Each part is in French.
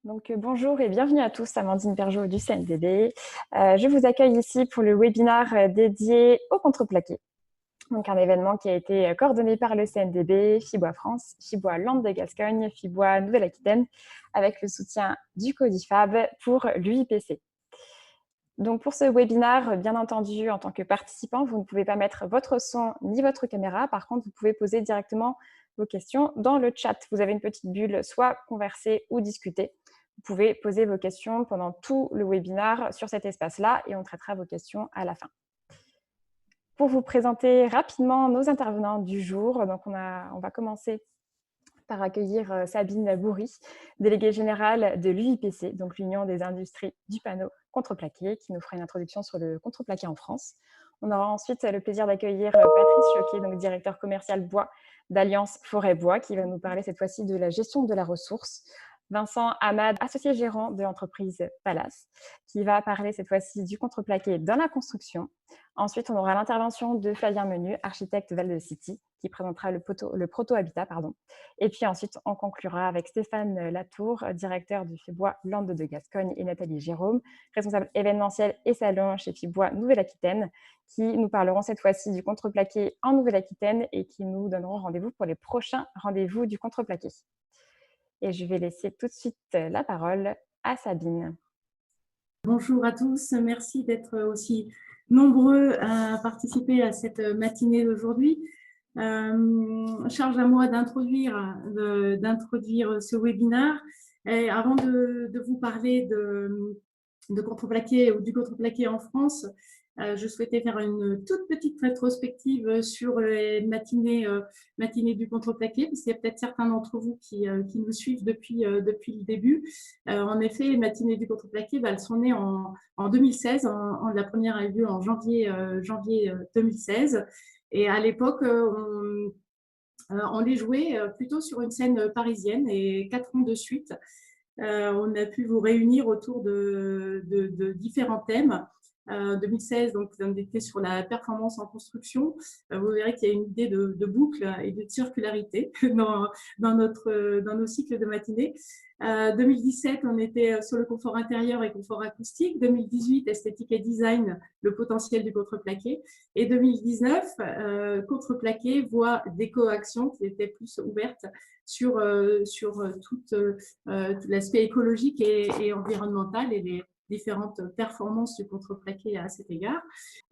Bonjour et bienvenue à tous, Amandine Bergeau du CNDB. Je vous accueille ici pour le webinaire dédié au contreplaqué. Donc un événement qui a été coordonné par le CNDB, FIBOA France, FIBOA Landes de Gascogne, FIBOA Nouvelle-Aquitaine, avec le soutien du Codifab pour l'UIPC. Donc pour ce webinaire, bien entendu, en tant que participant, vous ne pouvez pas mettre votre son ni votre caméra. Par contre, vous pouvez poser directement vos questions dans le chat. Vous avez une petite bulle, soit converser ou discuter. Vous pouvez poser vos questions pendant tout le webinaire sur cet espace-là et on traitera vos questions à la fin. Pour vous présenter rapidement nos intervenants du jour, donc on va commencer par accueillir Sabine Bourri, déléguée générale de l'UIPC, donc l'Union des industries du panneau contreplaqué, qui nous fera une introduction sur le contreplaqué en France. On aura ensuite le plaisir d'accueillir Patrice Choquet, donc directeur commercial bois d'Alliance Forêt Bois, qui va nous parler cette fois-ci de la gestion de la ressource. Vincent Hamad, associé gérant de l'entreprise Palace, qui va parler cette fois-ci du contreplaqué dans la construction. Ensuite, on aura l'intervention de Fabien Menu, architecte Val de City, qui présentera le proto-habitat. Et puis ensuite, on conclura avec Stéphane Latour, directeur du FIBOA Landes de Gascogne, et Nathalie Jérôme, responsable événementiel et salon chez FIBOA Nouvelle-Aquitaine, qui nous parleront cette fois-ci du contreplaqué en Nouvelle-Aquitaine et qui nous donneront rendez-vous pour les prochains rendez-vous du contreplaqué. Et je vais laisser tout de suite la parole à Sabine. Bonjour à tous, merci d'être aussi nombreux à participer à cette matinée d'aujourd'hui. Charge à moi d'introduire ce webinaire. Et avant de vous parler de contreplaqué ou du contreplaqué en France, je souhaitais faire une toute petite rétrospective sur les matinées du contreplaqué, parce qu'il y a peut-être certains d'entre vous qui nous suivent depuis le début. En effet, les matinées du contreplaqué, elles sont nées en 2016. La première a eu lieu en janvier 2016. Et à l'époque, on les jouait plutôt sur une scène parisienne. Et 4 ans de suite, on a pu vous réunir autour de différents thèmes. 2016, donc on était sur la performance en construction. Vous verrez qu'il y a une idée de boucle et de circularité dans nos cycles de matinée. 2017, on était sur le confort intérieur et confort acoustique. 2018, esthétique et design, le potentiel du contreplaqué. Et 2019, contreplaqué, voie d'éco-action qui était plus ouverte sur tout l'aspect écologique et environnemental et les différentes performances du contreplaqué à cet égard.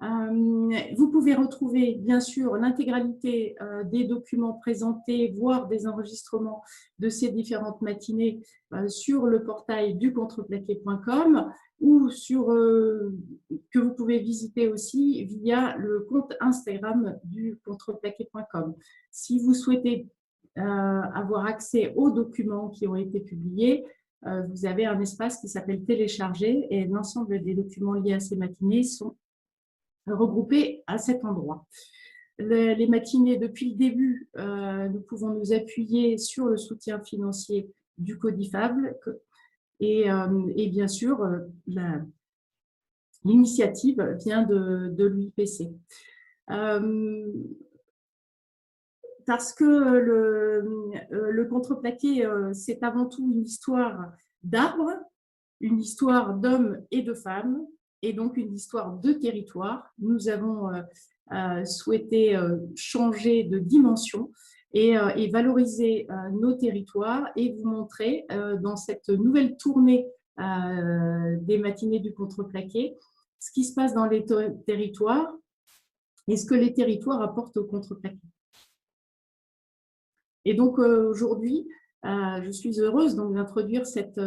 Vous pouvez retrouver bien sûr l'intégralité des documents présentés, voire des enregistrements de ces différentes matinées sur le portail du contreplaqué.com ou que vous pouvez visiter aussi via le compte Instagram du contreplaqué.com. Si vous souhaitez avoir accès aux documents qui ont été publiés, vous avez un espace qui s'appelle télécharger et l'ensemble des documents liés à ces matinées sont regroupés à cet endroit. Les matinées, depuis le début, nous pouvons nous appuyer sur le soutien financier du Codifab et bien sûr, l'initiative vient de l'UIPC. Parce que le contreplaqué, c'est avant tout une histoire d'arbres, une histoire d'hommes et de femmes, et donc une histoire de territoire. Nous avons souhaité changer de dimension et valoriser nos territoires et vous montrer dans cette nouvelle tournée des matinées du contreplaqué ce qui se passe dans les territoires et ce que les territoires apportent au contreplaqué. Et donc aujourd'hui, je suis heureuse d'introduire cette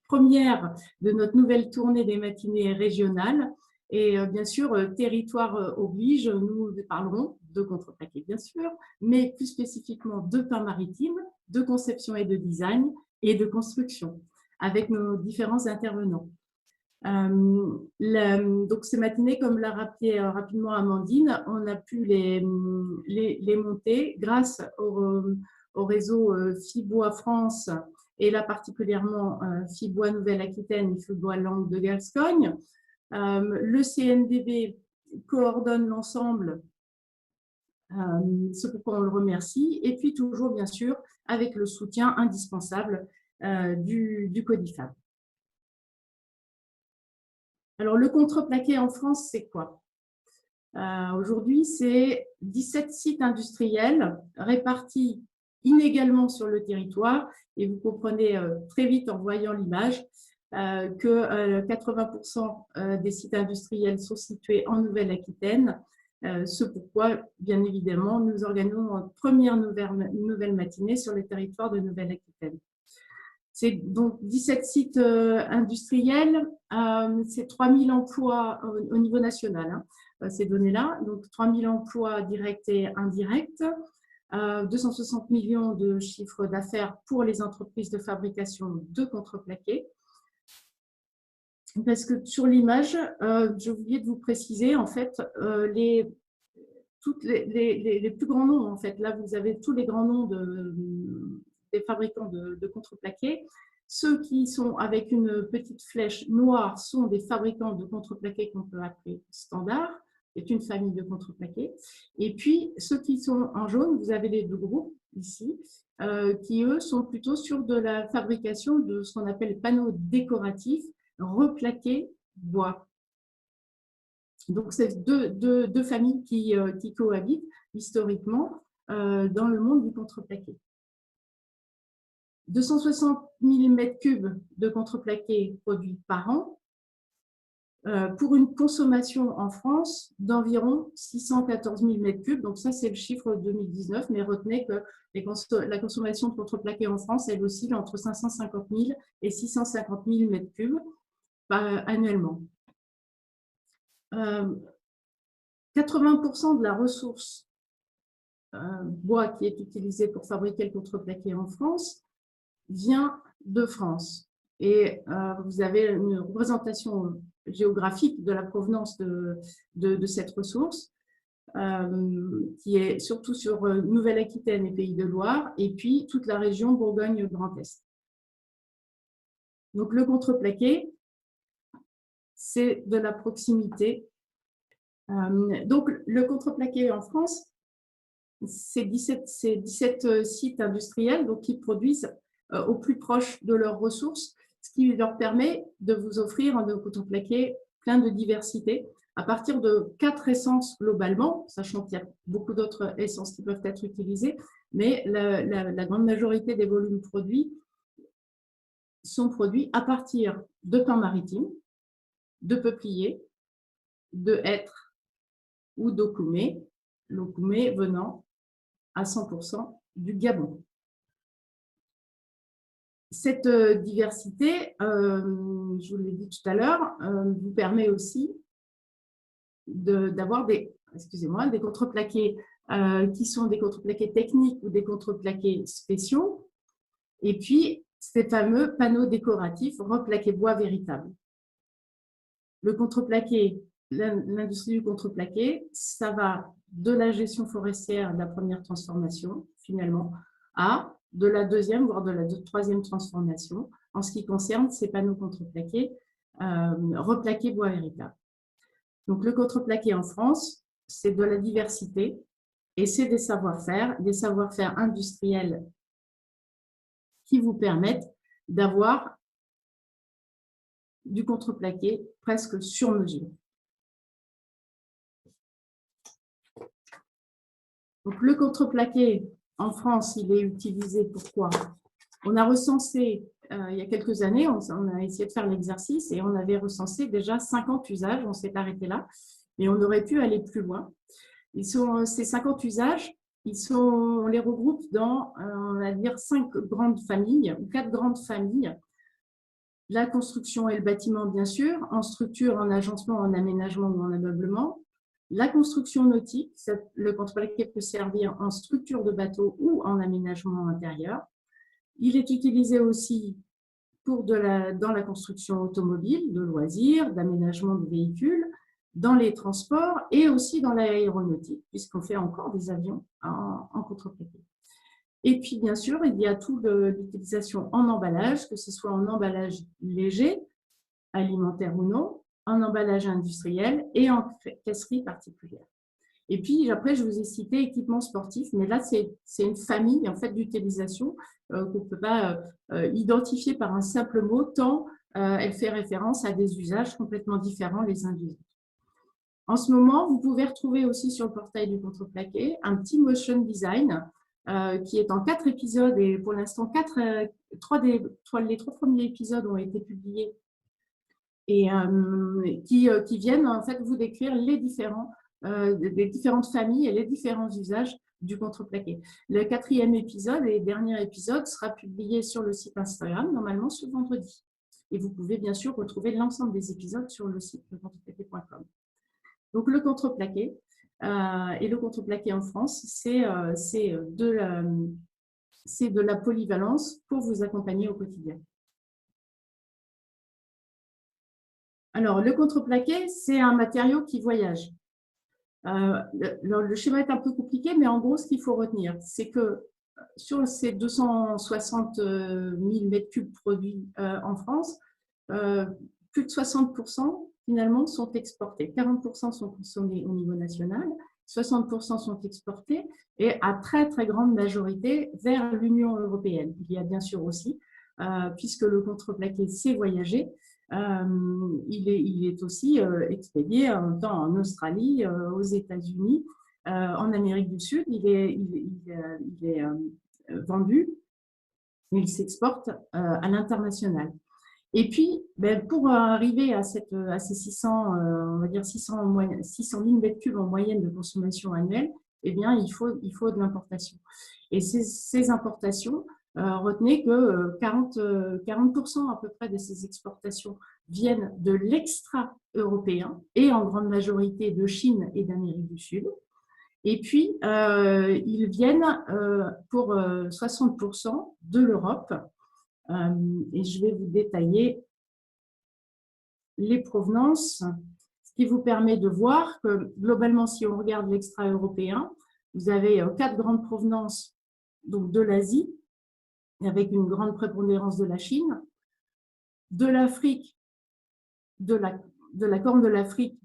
première de notre nouvelle tournée des matinées régionales. Et bien sûr, territoire oblige, nous parlerons de contreplaqué bien sûr, mais plus spécifiquement de pain maritime, de conception et de design et de construction, avec nos différents intervenants. Donc ces matinées, comme l'a rappelé rapidement Amandine, on a pu les monter grâce au réseau FIBOA France et là particulièrement FIBOA Nouvelle-Aquitaine et FIBOA Landes de Gascogne. Le CNDB coordonne l'ensemble, c'est pourquoi on le remercie, et puis toujours bien sûr avec le soutien indispensable du Codifab. Alors, le contreplaqué en France, c'est quoi? Aujourd'hui, c'est 17 sites industriels répartis inégalement sur le territoire. Et vous comprenez très vite en voyant l'image que 80% des sites industriels sont situés en Nouvelle-Aquitaine. Ce pourquoi, bien évidemment, nous organisons notre première nouvelle matinée sur le territoire de Nouvelle-Aquitaine. C'est donc 17 sites industriels, c'est 3000 emplois au niveau national, ces données-là. Donc 3000 emplois directs et indirects, 260 millions de chiffre d'affaires pour les entreprises de fabrication de contreplaqués. Parce que sur l'image, j'ai oublié de vous préciser, en fait, les plus grands noms, en fait. Là, vous avez tous les grands noms des fabricants de contreplaqués. Ceux qui sont avec une petite flèche noire sont des fabricants de contreplaqués qu'on peut appeler standard. C'est une famille de contreplaqués. Et puis, ceux qui sont en jaune, vous avez les deux groupes ici, qui, eux, sont plutôt sur de la fabrication de ce qu'on appelle panneaux décoratifs replaqués bois. Donc, c'est deux familles qui cohabitent historiquement dans le monde du contreplaqué. 260 000 m3 de contreplaqué produits par an pour une consommation en France d'environ 614 000 m3. Donc, ça, c'est le chiffre 2019, mais retenez que la consommation de contreplaqué en France, elle oscille entre 550 000 et 650 000 m3 annuellement. 80% de la ressource bois qui est utilisée pour fabriquer le contreplaqué en France vient de France. Et vous avez une représentation géographique de la provenance de cette ressource qui est surtout sur Nouvelle-Aquitaine et Pays de Loire, et puis toute la région Bourgogne-Grand Est. Donc le contreplaqué, c'est de la proximité. Donc le contreplaqué en France, c'est 17 sites industriels donc, qui produisent au plus proche de leurs ressources, ce qui leur permet de vous offrir un contreplaqué plein de diversité à partir de 4 essences globalement, sachant qu'il y a beaucoup d'autres essences qui peuvent être utilisées, mais la grande majorité des volumes produits sont produits à partir de pins maritimes, de peupliers, de hêtres ou d'okoumé, l'okoumé venant à 100% du Gabon. Cette diversité, je vous l'ai dit tout à l'heure, vous permet aussi d'avoir des contreplaqués qui sont des contreplaqués techniques ou des contreplaqués spéciaux, et puis ces fameux panneaux décoratifs replaqués bois véritable. Le contreplaqué, l'industrie du contreplaqué, ça va de la gestion forestière de la première transformation, finalement, à de la deuxième, voire de la troisième transformation, en ce qui concerne ces panneaux contreplaqués, replaqués bois véritable. Donc, le contreplaqué en France, c'est de la diversité et c'est des savoir-faire industriels qui vous permettent d'avoir du contreplaqué presque sur mesure. Donc, le contreplaqué en France, il est utilisé pourquoi? On a recensé, il y a quelques années, on a essayé de faire l'exercice et on avait recensé déjà 50 usages, on s'est arrêté là, mais on aurait pu aller plus loin. Ces 50 usages, on les regroupe dans, on va dire, 5 grandes familles, ou 4 grandes familles. La construction et le bâtiment, bien sûr, en structure, en agencement, en aménagement ou en ameublement. La construction nautique, le contreplaqué peut servir en structure de bateau ou en aménagement intérieur. Il est utilisé aussi dans la construction automobile, de loisirs, d'aménagement de véhicules, dans les transports et aussi dans l'aéronautique, puisqu'on fait encore des avions en contreplaqué. Et puis, bien sûr, il y a toute l'utilisation en emballage, que ce soit en emballage léger, alimentaire ou non, en emballage industriel et en caisserie particulière. Et puis après, je vous ai cité équipements sportifs, mais là, c'est une famille en fait d'utilisation qu'on ne peut pas identifier par un simple mot, tant elle fait référence à des usages complètement différents les uns des autres. En ce moment, vous pouvez retrouver aussi sur le portail du contreplaqué un petit motion design qui est en 4 épisodes et pour l'instant, les 3 premiers épisodes ont été publiés et qui viennent en fait vous décrire les différentes familles et les différents usages du contreplaqué. Le 4e épisode et dernier épisode sera publié sur le site Instagram, normalement ce vendredi. Et vous pouvez bien sûr retrouver l'ensemble des épisodes sur le site lecontreplaqué.com. Donc le contreplaqué et le contreplaqué en France, c'est de la polyvalence pour vous accompagner au quotidien. Alors, le contreplaqué, c'est un matériau qui voyage. Le schéma est un peu compliqué, mais en gros, ce qu'il faut retenir, c'est que sur ces 260 000 m3 produits en France, plus de 60% finalement sont exportés. 40% sont consommés au niveau national, 60% sont exportés et à très très grande majorité vers l'Union européenne. Il y a bien sûr aussi, puisque le contreplaqué sait voyager, il est aussi expédié en Australie, aux États-Unis, en Amérique du Sud. Il est vendu, il s'exporte à l'international. Et puis, pour arriver à ces 600, on va dire 600 000 m3 en moyenne de consommation annuelle, eh bien, il faut de l'importation. Et ces importations, retenez que 40% à peu près de ces exportations viennent de l'extra-européen et en grande majorité de Chine et d'Amérique du Sud. Et puis, ils viennent pour 60% de l'Europe. Et je vais vous détailler les provenances, ce qui vous permet de voir que globalement, si on regarde l'extra-européen, vous avez 4 grandes provenances donc de l'Asie, avec une grande prépondérance de la Chine, de l'Afrique, de la Corne de l'Afrique,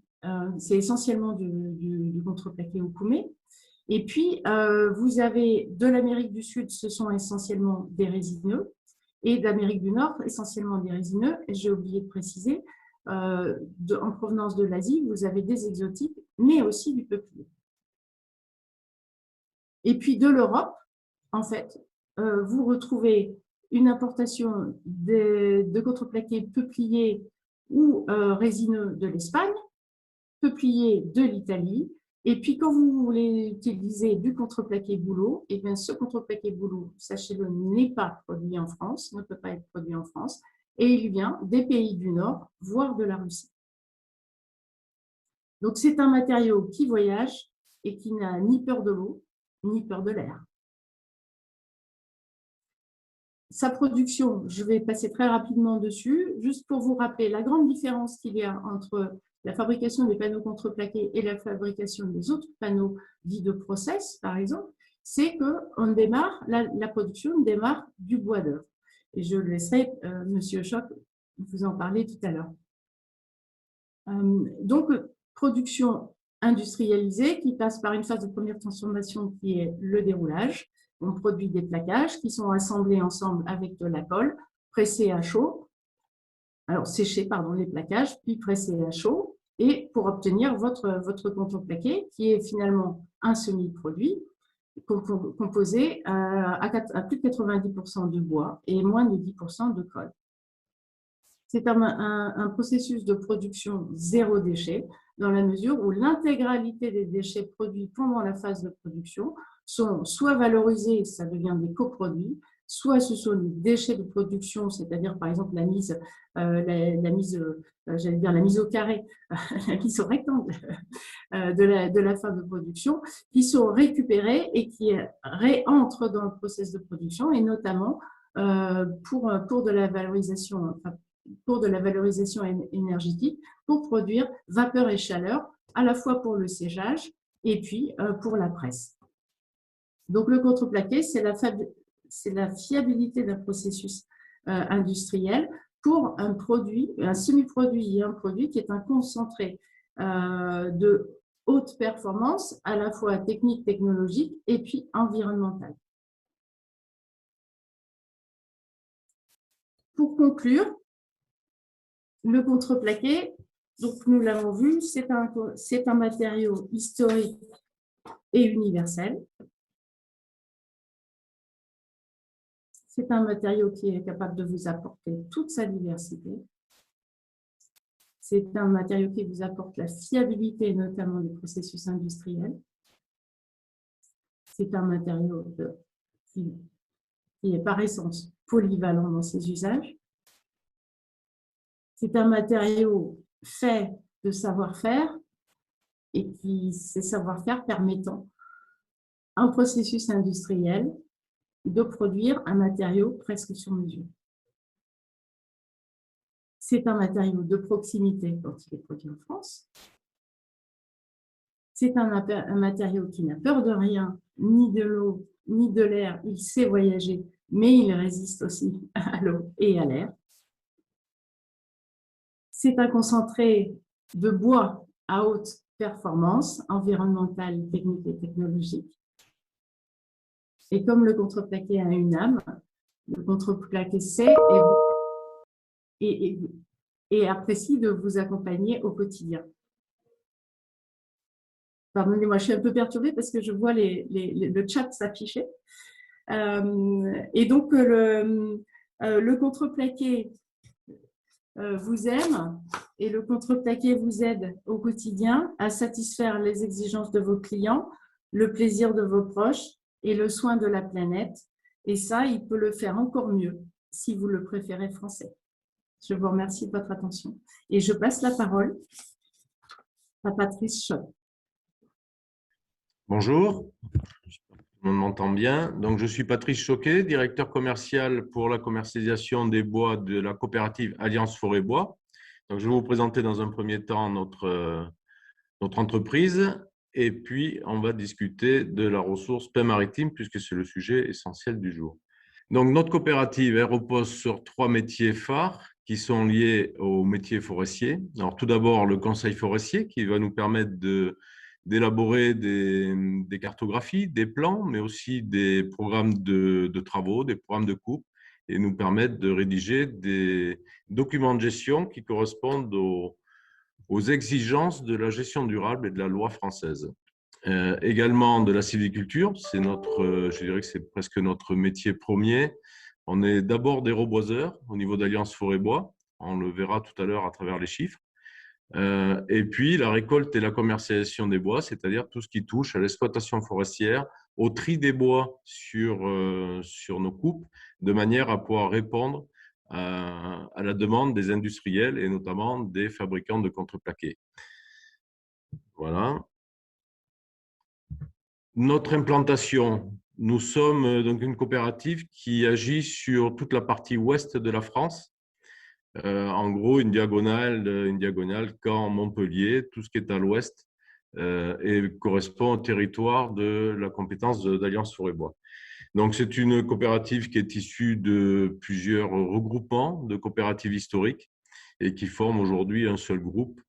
c'est essentiellement du contreplaqué au koumé. Et puis, vous avez de l'Amérique du Sud, ce sont essentiellement des résineux, et d'Amérique du Nord, essentiellement des résineux. Et j'ai oublié de préciser, en provenance de l'Asie, vous avez des exotiques, mais aussi du peuplier. Et puis de l'Europe, en fait, vous retrouvez une importation de contreplaqué peuplier ou résineux de l'Espagne, peuplier de l'Italie. Et puis, quand vous voulez utiliser du contreplaqué bouleau, et bien ce contreplaqué bouleau, sachez-le, n'est pas produit en France, ne peut pas être produit en France, et il vient des pays du Nord, voire de la Russie. Donc, c'est un matériau qui voyage et qui n'a ni peur de l'eau, ni peur de l'air. Sa production, je vais passer très rapidement dessus, juste pour vous rappeler la grande différence qu'il y a entre la fabrication des panneaux contreplaqués et la fabrication des autres panneaux dits de process, par exemple, c'est que la production démarre du bois d'œuvre. Et je laisserai Monsieur Choc vous en parler tout à l'heure. Donc, production industrialisée qui passe par une phase de première transformation qui est le déroulage. On produit des plaquages qui sont assemblés ensemble avec de la colle, pressés à chaud, alors séchés, pardon, les plaquages, puis pressés à chaud, et pour obtenir votre contreplaqué qui est finalement un semi-produit composé à plus de 90% de bois et moins de 10% de colle. C'est un processus de production zéro déchet, dans la mesure où l'intégralité des déchets produits pendant la phase de production sont soit valorisés, ça devient des coproduits, soit ce sont des déchets de production, c'est-à-dire par exemple la mise au carré, la mise au rectangle de la phase de production, qui sont récupérés et qui réentrent dans le processus de production, et notamment pour de la valorisation, pour de la valorisation énergétique, pour produire vapeur et chaleur, à la fois pour le séchage et puis pour la presse. Donc le contreplaqué, c'est la fiabilité d'un processus industriel pour un produit, un semi-produit et un produit qui est un concentré de haute performance, à la fois technique, technologique et puis environnementale. Pour conclure, le contreplaqué, donc nous l'avons vu, c'est un matériau historique et universel. C'est un matériau qui est capable de vous apporter toute sa diversité. C'est un matériau qui vous apporte la fiabilité, notamment des processus industriels. C'est un matériau qui est par essence polyvalent dans ses usages. C'est un matériau fait de savoir-faire et ces savoir-faire permettant à un processus industriel de produire un matériau presque sur mesure. C'est un matériau de proximité quand il est produit en France. C'est un matériau qui n'a peur de rien, ni de l'eau, ni de l'air. Il sait voyager, mais il résiste aussi à l'eau et à l'air. C'est un concentré de bois à haute performance environnementale, technique et technologique. Et comme le contreplaqué a une âme, le contreplaqué sait et apprécie de vous accompagner au quotidien. Pardonnez-moi, je suis un peu perturbée parce que je vois le chat s'afficher. Et donc, le contreplaqué vous aime et le contreplaqué vous aide au quotidien à satisfaire les exigences de vos clients, le plaisir de vos proches et le soin de la planète. Et ça, il peut le faire encore mieux si vous le préférez français. Je vous remercie de votre attention. Et je passe la parole à Patrice Schott. Bonjour, tout le monde m'entend bien. Donc, je suis Patrice Choquet, directeur commercial pour la commercialisation des bois de la coopérative Alliance Forêt Bois. Donc, je vais vous présenter dans un premier temps notre entreprise et puis on va discuter de la ressource paix maritime puisque c'est le sujet essentiel du jour. Donc, notre coopérative elle repose sur 3 métiers phares qui sont liés aux métiers forestiers. Alors, tout d'abord, le conseil forestier qui va nous permettre d'élaborer des cartographies, des plans, mais aussi des programmes de travaux, des programmes de coupe, et nous permettre de rédiger des documents de gestion qui correspondent aux exigences de la gestion durable et de la loi française. Également de la sylviculture, je dirais que c'est presque notre métier premier. On est d'abord des reboiseurs au niveau d'Alliance Forêt Bois, on le verra tout à l'heure à travers les chiffres. Et puis la récolte et la commercialisation des bois, c'est-à-dire tout ce qui touche à l'exploitation forestière, au tri des bois sur nos coupes, de manière à pouvoir répondre à la demande des industriels et notamment des fabricants de contreplaqués. Voilà. Notre implantation, nous sommes donc une coopérative qui agit sur toute la partie ouest de la France. En gros, une diagonale Caen-Montpellier, tout ce qui est à l'ouest, et correspond au territoire de la compétence d'Alliance Forêt Bois. Donc, c'est une coopérative qui est issue de plusieurs regroupements de coopératives historiques et qui forme aujourd'hui un seul groupe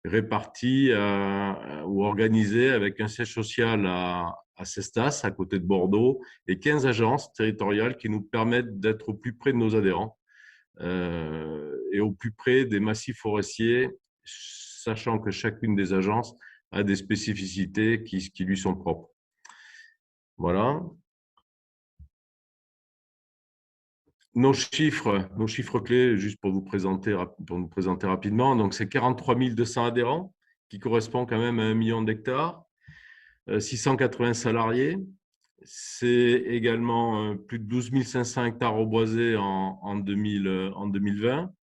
réparti ou organisé avec un siège social à Cestas, à côté de Bordeaux, et 15 agences territoriales qui nous permettent d'être au plus près de nos adhérents et au plus près des massifs forestiers, sachant que chacune des agences a des spécificités qui lui sont propres. Voilà. Nos chiffres clés, juste pour nous présenter rapidement, donc c'est 43 200 adhérents, qui correspond quand même à 1 million d'hectares, 680 salariés. C'est également plus de 12 500 hectares reboisés en 2020,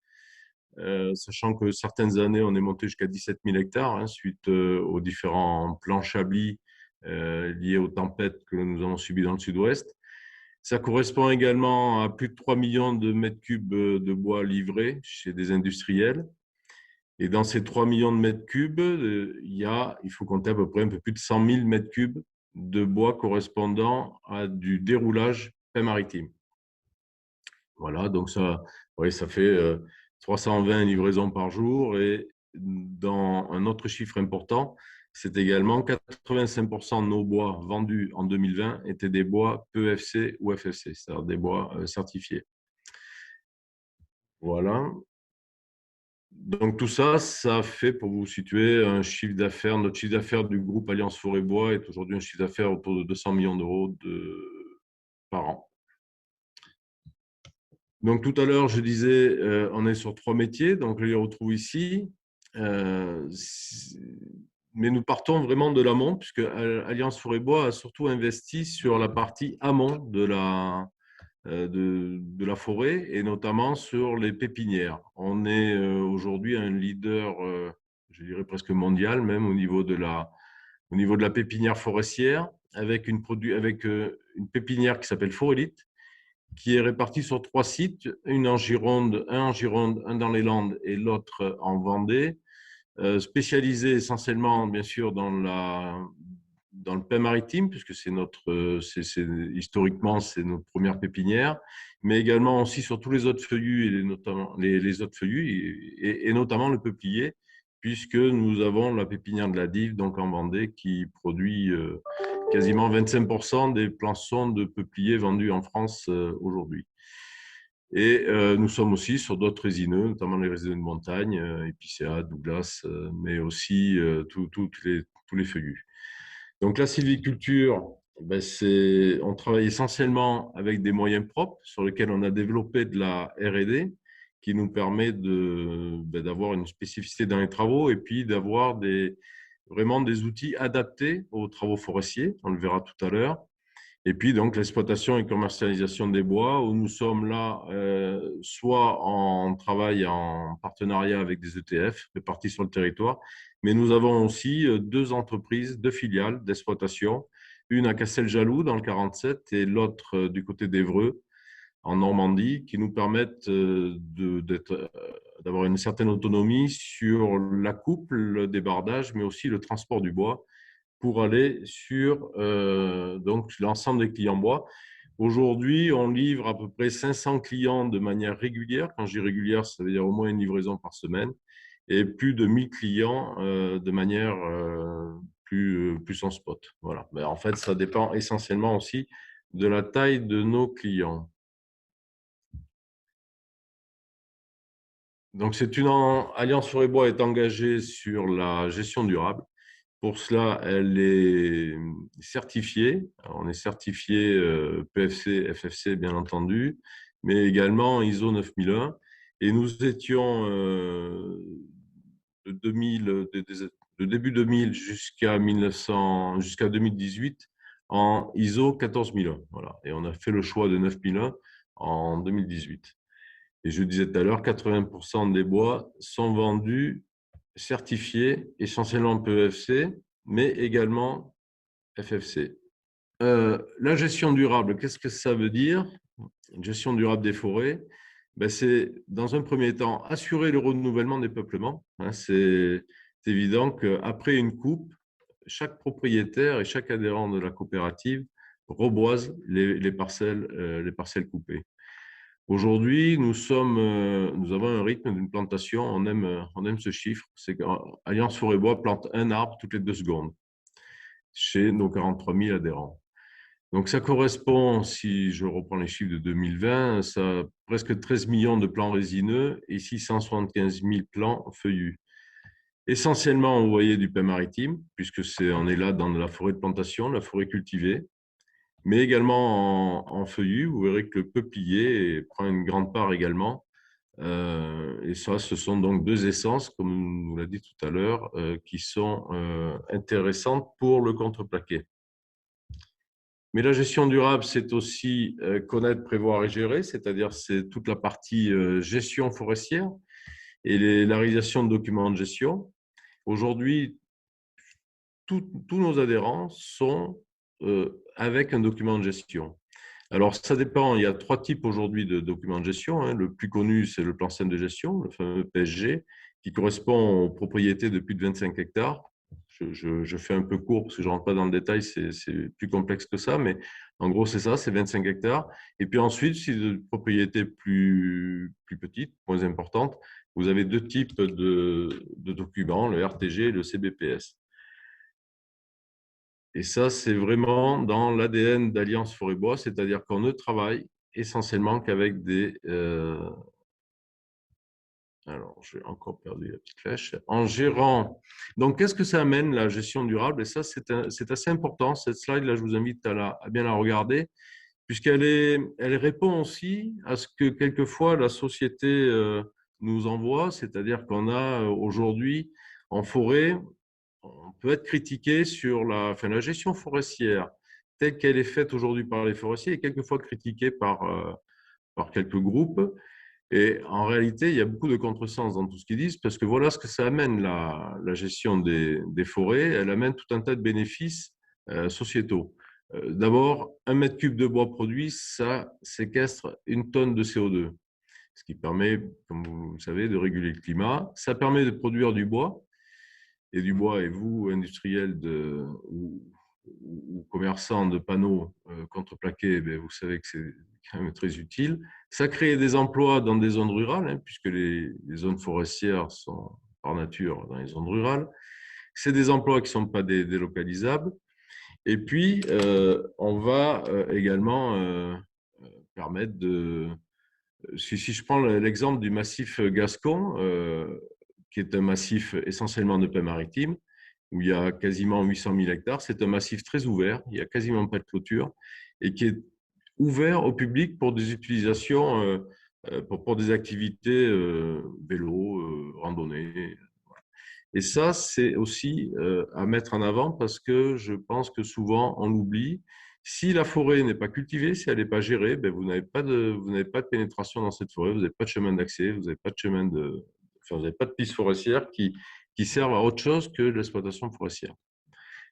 sachant que certaines années, on est monté jusqu'à 17 000 hectares suite aux différents plans Chablis liés aux tempêtes que nous avons subies dans le sud-ouest. Ça correspond également à plus de 3 millions de mètres cubes de bois livrés chez des industriels. Et dans ces 3 millions de mètres cubes, il faut compter à peu près un peu plus de 100 000 mètres cubes de bois correspondant à du déroulage paix maritime. Voilà, donc ça fait 320 livraisons par jour. Et dans un autre chiffre important, c'est également 85% de nos bois vendus en 2020 étaient des bois PEFC ou FFC, c'est-à-dire des bois certifiés. Voilà. Donc tout ça, ça fait, pour vous situer, un chiffre d'affaires. Notre chiffre d'affaires du groupe Alliance Forêt Bois est aujourd'hui un chiffre d'affaires autour de 200 millions d'euros par an. Donc tout à l'heure, je disais, on est sur 3 métiers, donc je les retrouve ici. Mais nous partons vraiment de l'amont, puisque Alliance Forêt Bois a surtout investi sur la partie amont de la forêt et notamment sur les pépinières. On est aujourd'hui un leader, je dirais presque mondial, même au niveau de la pépinière forestière, avec une pépinière qui s'appelle Forélite, qui est répartie sur 3 sites, un en Gironde, un dans les Landes et l'autre en Vendée, spécialisé essentiellement, bien sûr, dans le pain maritime, puisque historiquement, c'est notre première pépinière, mais également aussi sur tous les autres feuillus, et notamment les autres feuillus, et notamment le peuplier, puisque nous avons la pépinière de la Dive, donc en Vendée, qui produit quasiment 25% des plançons de peuplier vendus en France aujourd'hui. Et nous sommes aussi sur d'autres résineux, notamment les résineux de montagne, Épicéa, Douglas, mais aussi tous les feuillus. Donc la sylviculture, ben on travaille essentiellement avec des moyens propres sur lesquels on a développé de la R&D qui nous permet d'avoir une spécificité dans les travaux et puis d'avoir vraiment des outils adaptés aux travaux forestiers, on le verra tout à l'heure. Et puis, donc, l'exploitation et commercialisation des bois, où nous sommes là, soit en travail en partenariat avec des ETF répartis sur le territoire, mais nous avons aussi 2 entreprises, 2 filiales d'exploitation, une à Casteljaloux dans le 47 et l'autre du côté d'Évreux, en Normandie, qui nous permettent d'avoir une certaine autonomie sur la coupe, le débardage, mais aussi le transport du bois, pour aller sur donc l'ensemble des clients bois. Aujourd'hui, on livre à peu près 500 clients de manière régulière. Quand je dis régulière, ça veut dire au moins une livraison par semaine. Et plus de 1000 clients de manière plus en spot. Voilà. Mais en fait, ça dépend essentiellement aussi de la taille de nos clients. Donc, Alliance Forêt Bois est engagée sur la gestion durable. Pour cela, elle est certifiée. On est certifié PEFC, FFC, bien entendu, mais également ISO 9001. Et nous étions de début 2000 jusqu'à 2018 en ISO 14001. Voilà. Et on a fait le choix de 9001 en 2018. Et je disais tout à l'heure, 80% des bois sont vendus certifiés, essentiellement PEFC, mais également FFC. La gestion durable, qu'est-ce que ça veut dire? Une gestion durable des forêts, c'est dans un premier temps assurer le renouvellement des peuplements. C'est évident qu'après une coupe, chaque propriétaire et chaque adhérent de la coopérative reboise les parcelles coupées. Aujourd'hui, nous avons un rythme d'une plantation, on aime ce chiffre, c'est qu'Alliance Forêt Bois plante un arbre toutes les 2 secondes chez nos 43 000 adhérents. Donc ça correspond, si je reprends les chiffres de 2020, à presque 13 millions de plants résineux et 675 000 plants feuillus. Essentiellement, vous voyez, du pain maritime, puisque on est là dans la forêt de plantation, la forêt cultivée, mais également en feuillu. Vous verrez que le peuplier prend une grande part également. Et ça, ce sont donc 2 essences, comme on nous l'a dit tout à l'heure, qui sont intéressantes pour le contreplaqué. Mais la gestion durable, c'est aussi connaître, prévoir et gérer, c'est-à-dire c'est toute la partie gestion forestière et la réalisation de documents de gestion. Aujourd'hui, tous nos adhérents sont avec un document de gestion. Alors, ça dépend. Il y a 3 types aujourd'hui de documents de gestion. Le plus connu, c'est le plan SEM de gestion, le fameux PSG, qui correspond aux propriétés de plus de 25 hectares. Je fais un peu court parce que je ne rentre pas dans le détail, c'est plus complexe que ça, mais en gros, c'est ça, c'est 25 hectares. Et puis ensuite, si de propriétés plus petites, moins importantes, vous avez 2 types de documents, le RTG et le CBPS. Et ça, c'est vraiment dans l'ADN d'Alliance Forêt-Bois, c'est-à-dire qu'on ne travaille essentiellement qu'avec des… alors, j'ai encore perdu la petite flèche. En gérant… Donc, qu'est-ce que ça amène, la gestion durable? Et ça, c'est assez important. Cette slide-là, je vous invite à bien la regarder, elle répond aussi à ce que quelquefois la société nous envoie, c'est-à-dire qu'on a aujourd'hui en forêt, on peut être critiqué sur la gestion forestière telle qu'elle est faite aujourd'hui par les forestiers et quelquefois critiquée par quelques groupes. Et en réalité, il y a beaucoup de contresens dans tout ce qu'ils disent parce que voilà ce que ça amène, la gestion des forêts. Elle amène tout un tas de bénéfices sociétaux. D'abord, 1 m3 de bois produit, ça séquestre 1 tonne de CO2, ce qui permet, comme vous le savez, de réguler le climat. Ça permet de produire du bois. Et du bois, et vous, industriels ou commerçants de panneaux contreplaqués, vous savez que c'est quand même très utile. Ça crée des emplois dans des zones rurales, hein, puisque les zones forestières sont par nature dans les zones rurales. C'est des emplois qui ne sont pas délocalisables. Et puis, on va également permettre de… Si je prends l'exemple du massif gascon, qui est un massif essentiellement de paix maritime, où il y a quasiment 800 000 hectares, c'est un massif très ouvert, il n'y a quasiment pas de clôture, et qui est ouvert au public pour des utilisations, pour des activités vélo, randonnée. Et ça, c'est aussi à mettre en avant parce que je pense que souvent, on l'oublie. Si la forêt n'est pas cultivée, si elle n'est pas gérée, vous n'avez pas de pénétration dans cette forêt, vous n'avez pas de chemin d'accès, vous n'avez pas de enfin, vous n'avez pas de piste forestière qui servent à autre chose que l'exploitation forestière.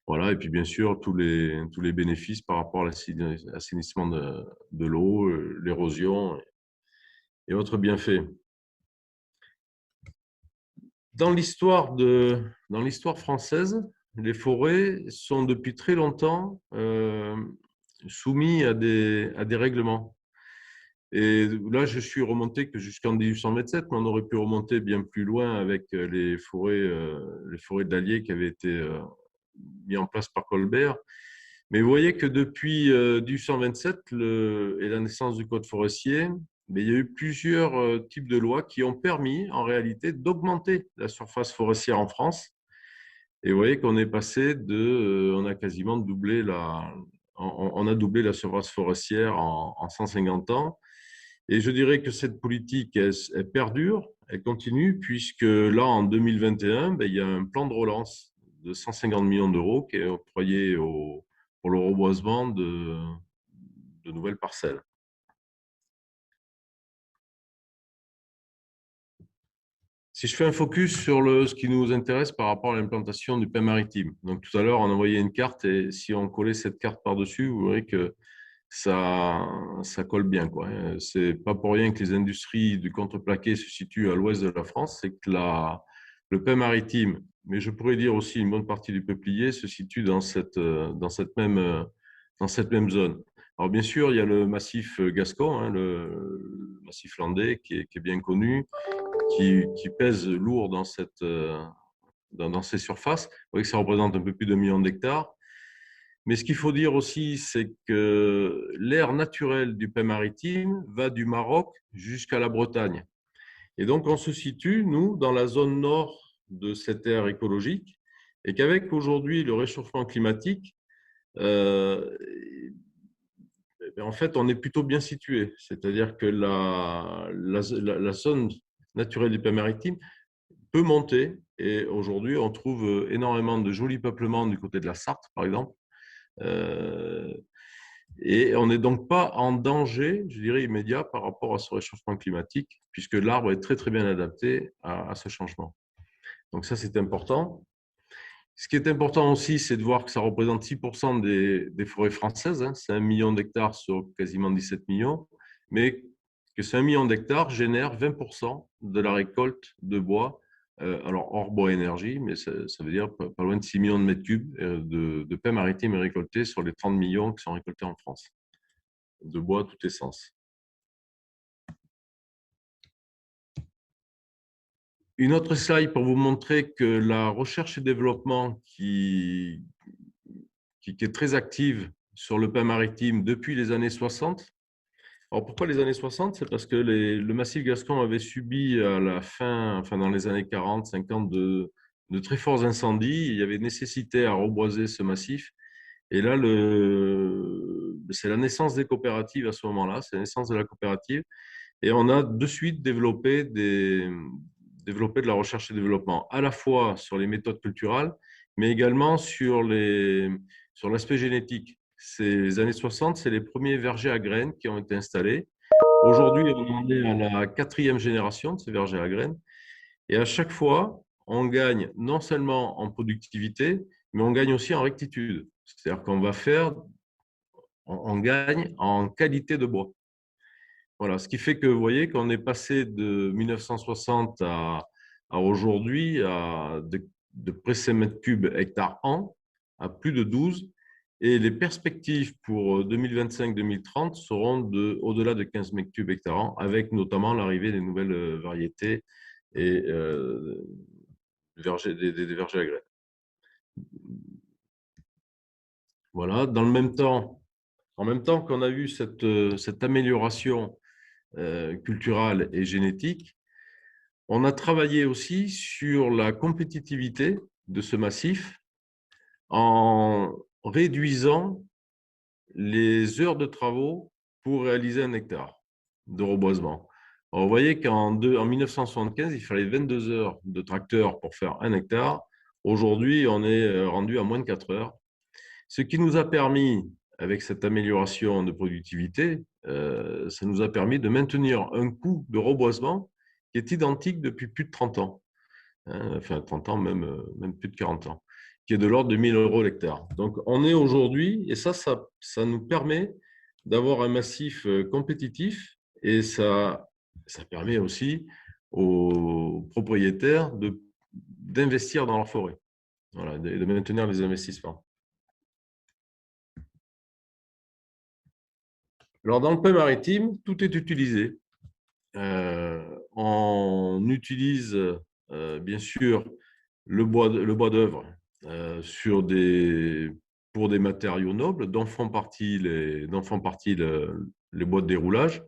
Voilà, et puis bien sûr, tous les bénéfices par rapport à l'assainissement de l'eau, l'érosion et autres bienfaits. Dans l'histoire française, les forêts sont depuis très longtemps soumises à des règlements. Et là, je suis remonté que jusqu'en 1827, mais on aurait pu remonter bien plus loin avec les forêts d'Allier qui avaient été mis en place par Colbert. Mais vous voyez que depuis 1827 et la naissance du Code forestier, il y a eu plusieurs types de lois qui ont permis en réalité d'augmenter la surface forestière en France. Et vous voyez qu'on est passé on a quasiment doublé on a doublé la surface forestière en 150 ans. Et je dirais que cette politique, elle perdure, elle continue, puisque là, en 2021, il y a un plan de relance de 150 millions d'euros qui est octroyé pour le reboisement de nouvelles parcelles. Si je fais un focus sur ce qui nous intéresse par rapport à l'implantation du pain maritime. Donc, tout à l'heure, on envoyait une carte et si on collait cette carte par-dessus, vous verrez que ça colle bien, quoi. C'est pas pour rien que les industries du contreplaqué se situent à l'ouest de la France, c'est que le pain maritime, mais je pourrais dire aussi une bonne partie du peuplier, se situe dans cette même zone. Alors bien sûr, il y a le massif gascon, hein, le massif landais qui est bien connu, qui pèse lourd dans ces surfaces. Vous voyez que ça représente un peu plus d'1 million d'hectares. Mais ce qu'il faut dire aussi, c'est que l'aire naturelle du pain maritime va du Maroc jusqu'à la Bretagne. Et donc, on se situe, nous, dans la zone nord de cette aire écologique et qu'avec aujourd'hui le réchauffement climatique, en fait, on est plutôt bien situé. C'est-à-dire que la zone naturelle du pain maritime peut monter et aujourd'hui, on trouve énormément de jolis peuplements du côté de la Sarthe, par exemple. Et on n'est donc pas en danger, je dirais, immédiat par rapport à ce réchauffement climatique, puisque l'arbre est très, très bien adapté à ce changement. Donc ça, c'est important. Ce qui est important aussi, c'est de voir que ça représente 6% des forêts françaises. Hein. C'est 1 million d'hectares sur quasiment 17 millions, mais que ces 1 million d'hectares génèrent 20% de la récolte de bois, alors hors bois énergie, mais ça veut dire pas loin de 6 millions de mètres cubes de pain maritime récoltés sur les 30 millions qui sont récoltés en France, de bois à toute essence. Une autre slide pour vous montrer que la recherche et développement qui qui est très active sur le pain maritime depuis les années 60. Alors, pourquoi les années 60? C'est parce que le massif gascon avait subi à la fin, enfin dans les années 40, 50, de très forts incendies. Il y avait nécessité à reboiser ce massif. Et là, c'est la naissance des coopératives à ce moment-là, c'est la naissance de la coopérative. Et on a de suite développé de la recherche et développement, à la fois sur les méthodes culturales, mais également sur l'aspect génétique. Les années 60, c'est les premiers vergers à graines qui ont été installés. Aujourd'hui, on en est à la 4e génération de ces vergers à graines. Et à chaque fois, on gagne non seulement en productivité, mais on gagne aussi en rectitude. C'est-à-dire on gagne en qualité de bois. Voilà, ce qui fait que vous voyez qu'on est passé de 1960 à aujourd'hui de près 5 mètres cubes hectare an à plus de 12. Et les perspectives pour 2025-2030 seront au-delà de 15 mètres cubes hectare an, avec notamment l'arrivée des nouvelles variétés et des vergers à graines. Voilà, en même temps qu'on a eu cette amélioration culturelle et génétique, on a travaillé aussi sur la compétitivité de ce massif en réduisant les heures de travaux pour réaliser un hectare de reboisement. Alors, vous voyez qu'en 1975, il fallait 22 heures de tracteur pour faire un hectare. Aujourd'hui, on est rendu à moins de 4 heures. Ce qui nous a permis, avec cette amélioration de productivité, ça nous a permis de maintenir un coût de reboisement qui est identique depuis plus de 30 ans. Enfin, 30 ans, même plus de 40 ans, qui est de l'ordre de 1 000 € l'hectare. Donc, on est aujourd'hui, et ça nous permet d'avoir un massif compétitif et ça permet aussi aux propriétaires d'investir dans leur forêt, voilà, de maintenir les investissements. Alors, dans le pain maritime, tout est utilisé. On utilise bien sûr le bois d'œuvre pour des matériaux nobles, dont font partie les bois de déroulage.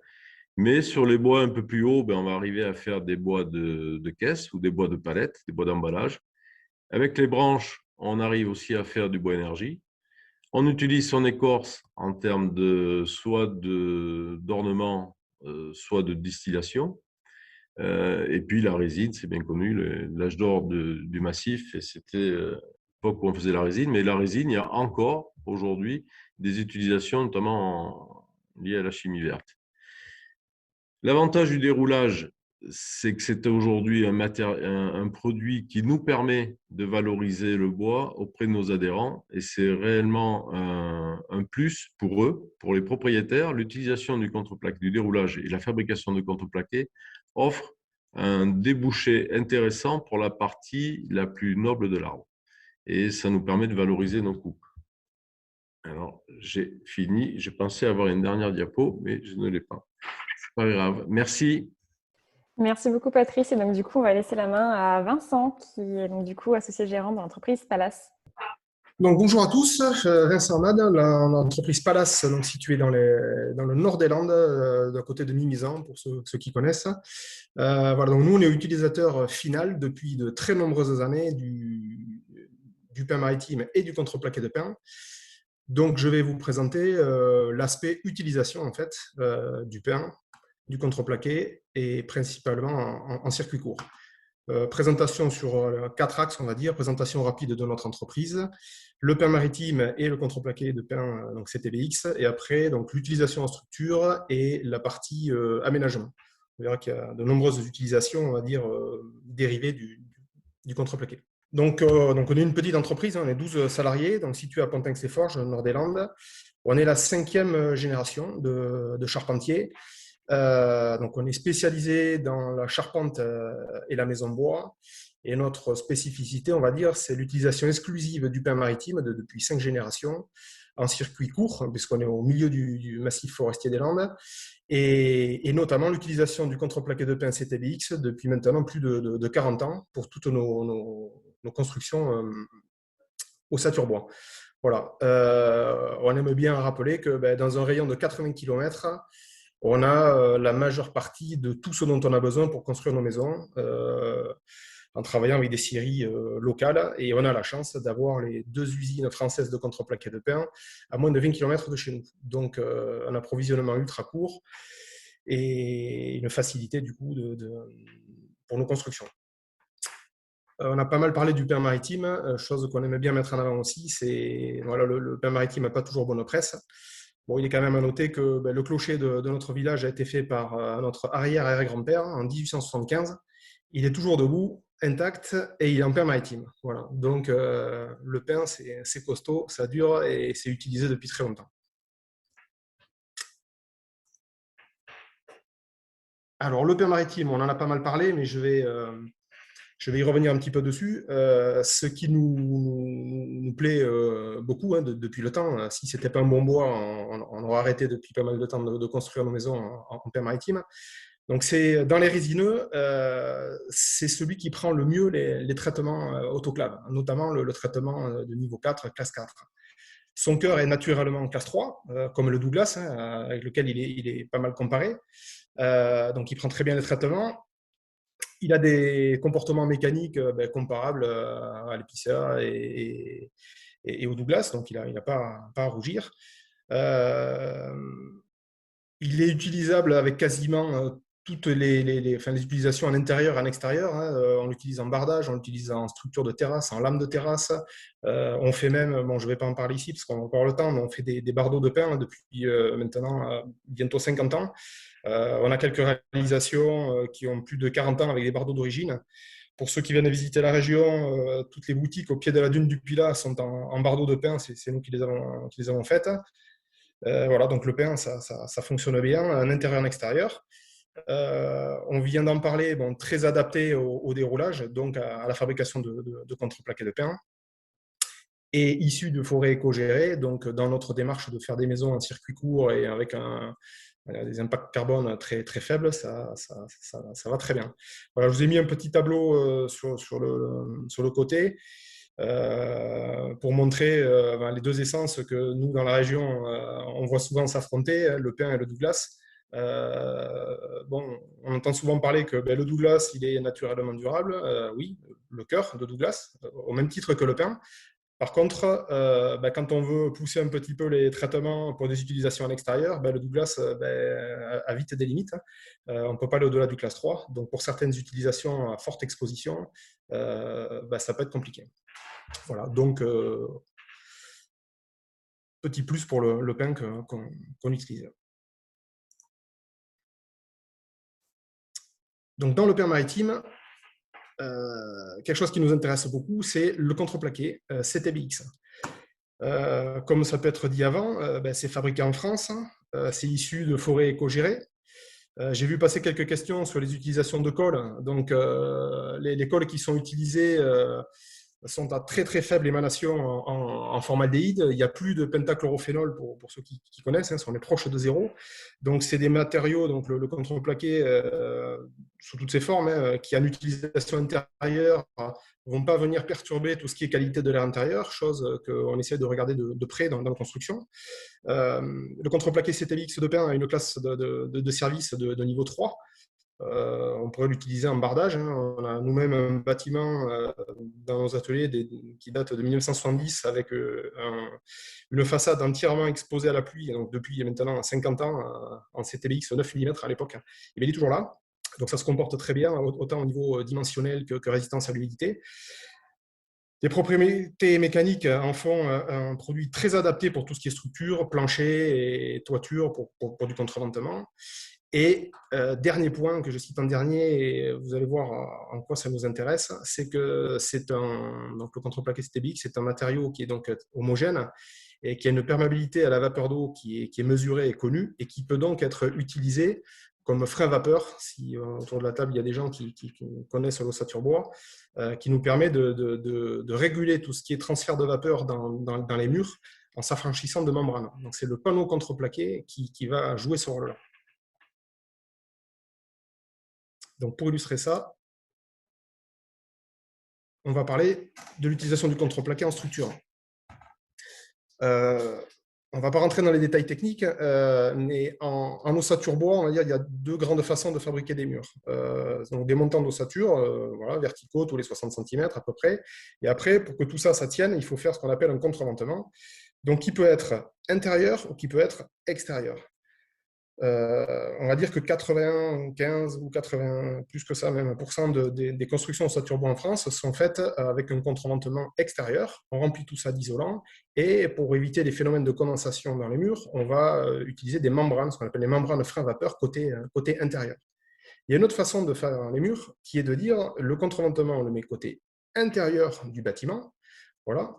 Mais sur les bois un peu plus hauts, on va arriver à faire des bois de caisse ou des bois de palette, des bois d'emballage. Avec les branches, on arrive aussi à faire du bois énergie. On utilise son écorce en termes soit d'ornement, soit de distillation. Et puis la résine, c'est bien connu, l'âge d'or du massif, et c'était l'époque où on faisait la résine. Mais la résine, il y a encore aujourd'hui des utilisations, notamment liées à la chimie verte. L'avantage du déroulage, c'est que c'est aujourd'hui un produit qui nous permet de valoriser le bois auprès de nos adhérents, et c'est réellement un plus pour eux, pour les propriétaires. L'utilisation du contreplaqué, du déroulage et la fabrication de contreplaqué offre un débouché intéressant pour la partie la plus noble de l'arbre, et ça nous permet de valoriser nos coupes. Alors, j'ai fini. J'ai pensé avoir une dernière diapo, mais je ne l'ai pas. Pas grave. Merci. Merci beaucoup, Patrice. Et donc, du coup, on va laisser la main à Vincent, qui est donc, du coup, associé gérant de l'entreprise Palace. Donc, bonjour à tous, Vincent Mad, l'entreprise Palace, donc située dans le nord des Landes, à côté de Mimizan, pour ceux qui connaissent. Voilà, donc nous, on est utilisateur final depuis de très nombreuses années du pain maritime et du contreplaqué de pain. Donc, je vais vous présenter l'aspect utilisation en fait du pain, du contreplaqué et principalement en circuit court. Présentation sur 4 axes, on va dire. Présentation rapide de notre entreprise, le pain maritime et le contreplaqué de pain, donc CTBX, et après donc l'utilisation en structure et la partie aménagement. On verra qu'il y a de nombreuses utilisations, on va dire, dérivées du contreplaqué. Donc, on est une petite entreprise, on est 12 salariés, donc située à Pontinx-les-Forges, au nord des Landes. On est la 5e génération de charpentiers. Donc, on est spécialisé dans la charpente et la maison bois. Et notre spécificité, on va dire, c'est l'utilisation exclusive du pain maritime depuis 5 générations en circuit court, puisqu'on est au milieu du massif forestier des Landes, et notamment l'utilisation du contreplaqué de pain CTBX depuis maintenant plus de 40 ans pour toutes nos constructions ossature bois. Voilà. On aime bien rappeler que dans un rayon de 80 km, on a la majeure partie de tout ce dont on a besoin pour construire nos maisons en travaillant avec des scieries locales. Et on a la chance d'avoir les 2 usines françaises de contreplaqué de pin à moins de 20 km de chez nous. Donc, un approvisionnement ultra court et une facilité du coup pour nos constructions. On a pas mal parlé du pain maritime, chose qu'on aimait bien mettre en avant aussi. C'est voilà, le pain maritime n'a pas toujours bonne presse. Bon, il est quand même à noter que le clocher de notre village a été fait par notre arrière-grand-père en 1875. Il est toujours debout, intact, et il est en pain maritime. Voilà. Donc, le pain, c'est costaud, ça dure et c'est utilisé depuis très longtemps. Alors, le pain maritime, on en a pas mal parlé, mais je vais y revenir un petit peu dessus. Ce qui nous plaît beaucoup depuis le temps, si ce n'était pas un bon bois, on aurait arrêté depuis pas mal de temps de construire nos maisons en pain maritime. Donc, c'est dans les résineux, c'est celui qui prend le mieux les traitements autoclaves, notamment le traitement de niveau 4, classe 4. Son cœur est naturellement en classe 3, comme le Douglas, avec lequel il est pas mal comparé. Donc, il prend très bien les traitements. Il a des comportements mécaniques comparables à l'Épicéa et au Douglas, donc il n'a pas à rougir. Il est utilisable avec quasiment toutes les utilisations en intérieur et en extérieur. On l'utilise en bardage, on l'utilise en structure de terrasse, en lame de terrasse. On fait même, bon, je ne vais pas en parler ici parce qu'on n'a pas le temps, mais on fait des bardeaux de pin depuis maintenant bientôt 50 ans. On a quelques réalisations qui ont plus de 40 ans avec des bardeaux d'origine. Pour ceux qui viennent visiter la région, toutes les boutiques au pied de la dune du Pilat sont en bardeaux de pin, c'est nous qui les avons faites. Voilà, donc le pain, ça fonctionne bien, en intérieur et en extérieur. On vient d'en parler, bon, très adapté au déroulage, donc à la fabrication de contreplaqué de pain. Et issu de forêts éco-gérées, donc dans notre démarche de faire des maisons en circuit court et avec des impacts carbone très, très faibles, ça va très bien. Voilà, je vous ai mis un petit tableau sur le côté. Pour montrer les 2 essences que nous, dans la région, on voit souvent s'affronter, le pin et le Douglas. Bon, on entend souvent parler que le Douglas, il est naturellement durable. Oui, le cœur de Douglas, au même titre que le pin. Par contre, quand on veut pousser un petit peu les traitements pour des utilisations à l'extérieur, le Douglas a vite des limites. On ne peut pas aller au-delà du classe 3. Donc, pour certaines utilisations à forte exposition, ça peut être compliqué. Voilà, donc petit plus pour le pain qu'on utilise. Donc dans le pain maritime, quelque chose qui nous intéresse beaucoup, c'est le contreplaqué CTBX. Comme ça peut être dit avant, c'est fabriqué en France, c'est issu de forêts éco-gérées. J'ai vu passer quelques questions sur les utilisations de colle. Donc les colles qui sont utilisées sont à très très faible émanation en formaldéhyde. Il n'y a plus de pentachlorophénol pour ceux qui connaissent, on est proche de 0. Donc c'est des matériaux, donc le contreplaqué sous toutes ses formes, qui en utilisation intérieure ne vont pas venir perturber tout ce qui est qualité de l'air intérieur, chose qu'on essaie de regarder de près dans la construction. Le contreplaqué CTBX de pin a une classe de service de niveau 3. On pourrait l'utiliser en bardage. On a nous-mêmes un bâtiment dans nos ateliers qui date de 1970 avec une façade entièrement exposée à la pluie, donc depuis maintenant 50 ans en CTBX 9 mm à l'époque. Il est toujours là. Donc ça se comporte très bien, autant au niveau dimensionnel que résistance à l'humidité. Les propriétés mécaniques en font un produit très adapté pour tout ce qui est structure, plancher et toiture pour du contreventement. Et dernier point que je cite en dernier, et vous allez voir en quoi ça nous intéresse, c'est que donc le contreplaqué CTBX, c'est un matériau qui est donc homogène et qui a une perméabilité à la vapeur d'eau qui est mesurée et connue et qui peut donc être utilisé comme frein vapeur, si autour de la table il y a des gens qui connaissent l'ossature bois, qui nous permet de réguler tout ce qui est transfert de vapeur dans les murs en s'affranchissant de membranes. Donc c'est le panneau contreplaqué qui va jouer ce rôle-là. Donc, pour illustrer ça, on va parler de l'utilisation du contreplaqué en structure. On ne va pas rentrer dans les détails techniques, mais en ossature bois, on va dire, il y a deux grandes façons de fabriquer des murs. Donc des montants d'ossature, voilà, verticaux, tous les 60 cm à peu près. Et après, pour que tout ça, ça tienne, il faut faire ce qu'on appelle un contreventement, donc qui peut être intérieur ou qui peut être extérieur. On va dire que 95 ou 80, plus que ça même, des constructions ossature bois en France sont faites avec un contreventement extérieur. On remplit tout ça d'isolant et pour éviter les phénomènes de condensation dans les murs, on va utiliser des membranes, ce qu'on appelle les membranes frein-vapeur côté intérieur. Il y a une autre façon de faire les murs qui est de dire le contreventement, on le met côté intérieur du bâtiment, voilà.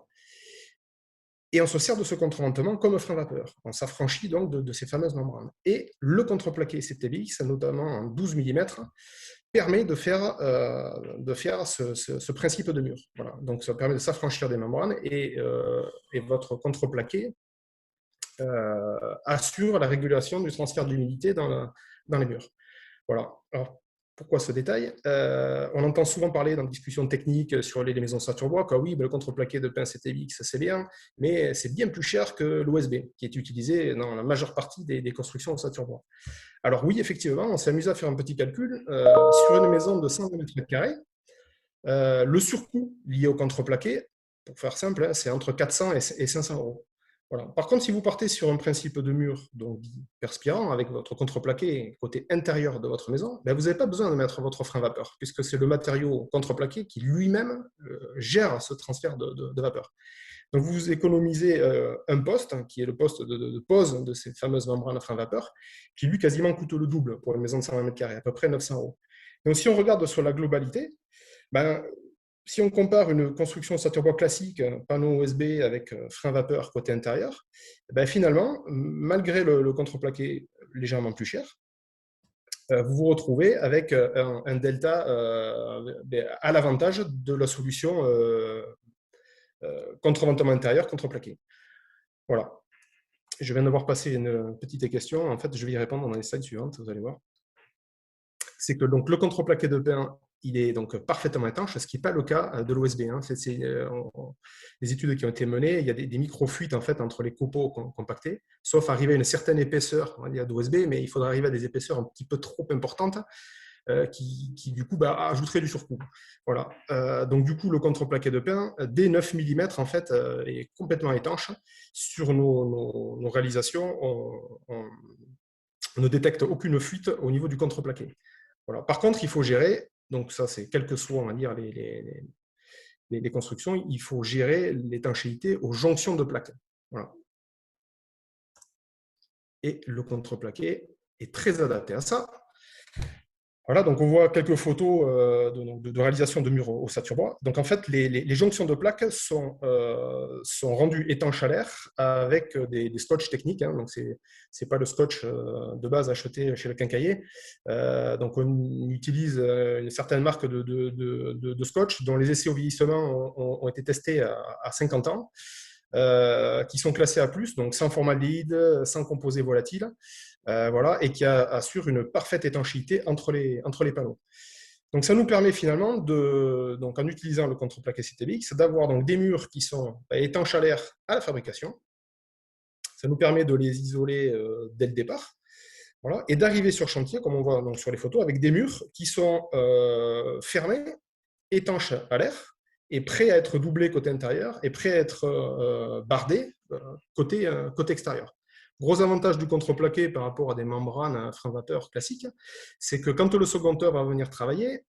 Et on se sert de ce contreventement comme frein vapeur. On s'affranchit donc de ces fameuses membranes. Et le contreplaqué CTBX, notamment en 12 mm, permet de faire ce principe de mur. Voilà. Donc ça permet de s'affranchir des membranes et votre contreplaqué assure la régulation du transfert d'humidité dans les murs. Voilà. Alors, pourquoi ce détail? On entend souvent parler dans les discussions techniques sur les maisons ossature bois que oui, le contreplaqué de pin CTBX, c'est bien, mais c'est bien plus cher que l'OSB, qui est utilisé dans la majeure partie des constructions ossature bois. Alors oui, effectivement, on s'est amusé à faire un petit calcul. Sur une maison de 120 m², le surcoût lié au contreplaqué, pour faire simple, c'est entre 400 et 500 euros. Voilà. Par contre, si vous partez sur un principe de mur donc perspirant avec votre contreplaqué côté intérieur de votre maison, ben vous n'avez pas besoin de mettre votre frein vapeur, puisque c'est le matériau contreplaqué qui lui-même gère ce transfert de vapeur. Donc vous économisez un poste, qui est le poste de pose de ces fameuses membranes à frein vapeur, qui lui quasiment coûte le double pour une maison de 120 m², à peu près 900 euros. Donc si on regarde sur la globalité, ben, si on compare une construction ossature bois classique, panneau OSB avec frein vapeur côté intérieur, ben finalement, malgré le contreplaqué légèrement plus cher, vous vous retrouvez avec un delta à l'avantage de la solution contreventement intérieur, contreplaqué. Voilà. Je viens de voir passer une petite question. En fait, je vais y répondre dans les slides suivantes, vous allez voir. C'est que donc, le contreplaqué de pin, il est donc parfaitement étanche, ce qui n'est pas le cas de l'OSB. Hein. Les études qui ont été menées, il y a des micro-fuites en fait, entre les copeaux compactés, sauf arriver à une certaine épaisseur d'OSB, mais il faudra arriver à des épaisseurs un petit peu trop importantes qui du coup ajouterait du surcoût. Voilà. Donc du coup, le contreplaqué de pin, dès 9 mm, en fait, est complètement étanche. Sur nos réalisations, on ne détecte aucune fuite au niveau du contreplaqué. Voilà. Par contre, il faut gérer, donc ça c'est quelles que soient on va dire, les constructions, il faut gérer l'étanchéité aux jonctions de plaques. Voilà. Et le contreplaqué est très adapté à ça. Voilà, donc on voit quelques photos de réalisation de murs ossature bois. Donc en fait, les jonctions de plaques sont rendues étanches à l'air avec des scotch techniques. Hein, donc c'est pas le scotch de base acheté chez le quincaillier. Donc on utilise une certaine marque de scotch dont les essais au vieillissement ont été testés à 50 ans. Qui sont classés A+, donc sans formaldéhyde, sans composés volatiles. Voilà, et qui assure une parfaite étanchéité entre les panneaux. Donc ça nous permet finalement, donc, en utilisant le contreplaqué CTBX, d'avoir donc des murs qui sont étanches à l'air à la fabrication. Ça nous permet de les isoler dès le départ. Voilà, et d'arriver sur chantier, comme on voit donc, sur les photos, avec des murs qui sont fermés, étanches à l'air, et prêts à être doublés côté intérieur, et prêts à être bardés côté extérieur. Gros avantage du contreplaqué par rapport à des membranes à frein vapeur classiques, c'est que quand le secondeur va venir travailler,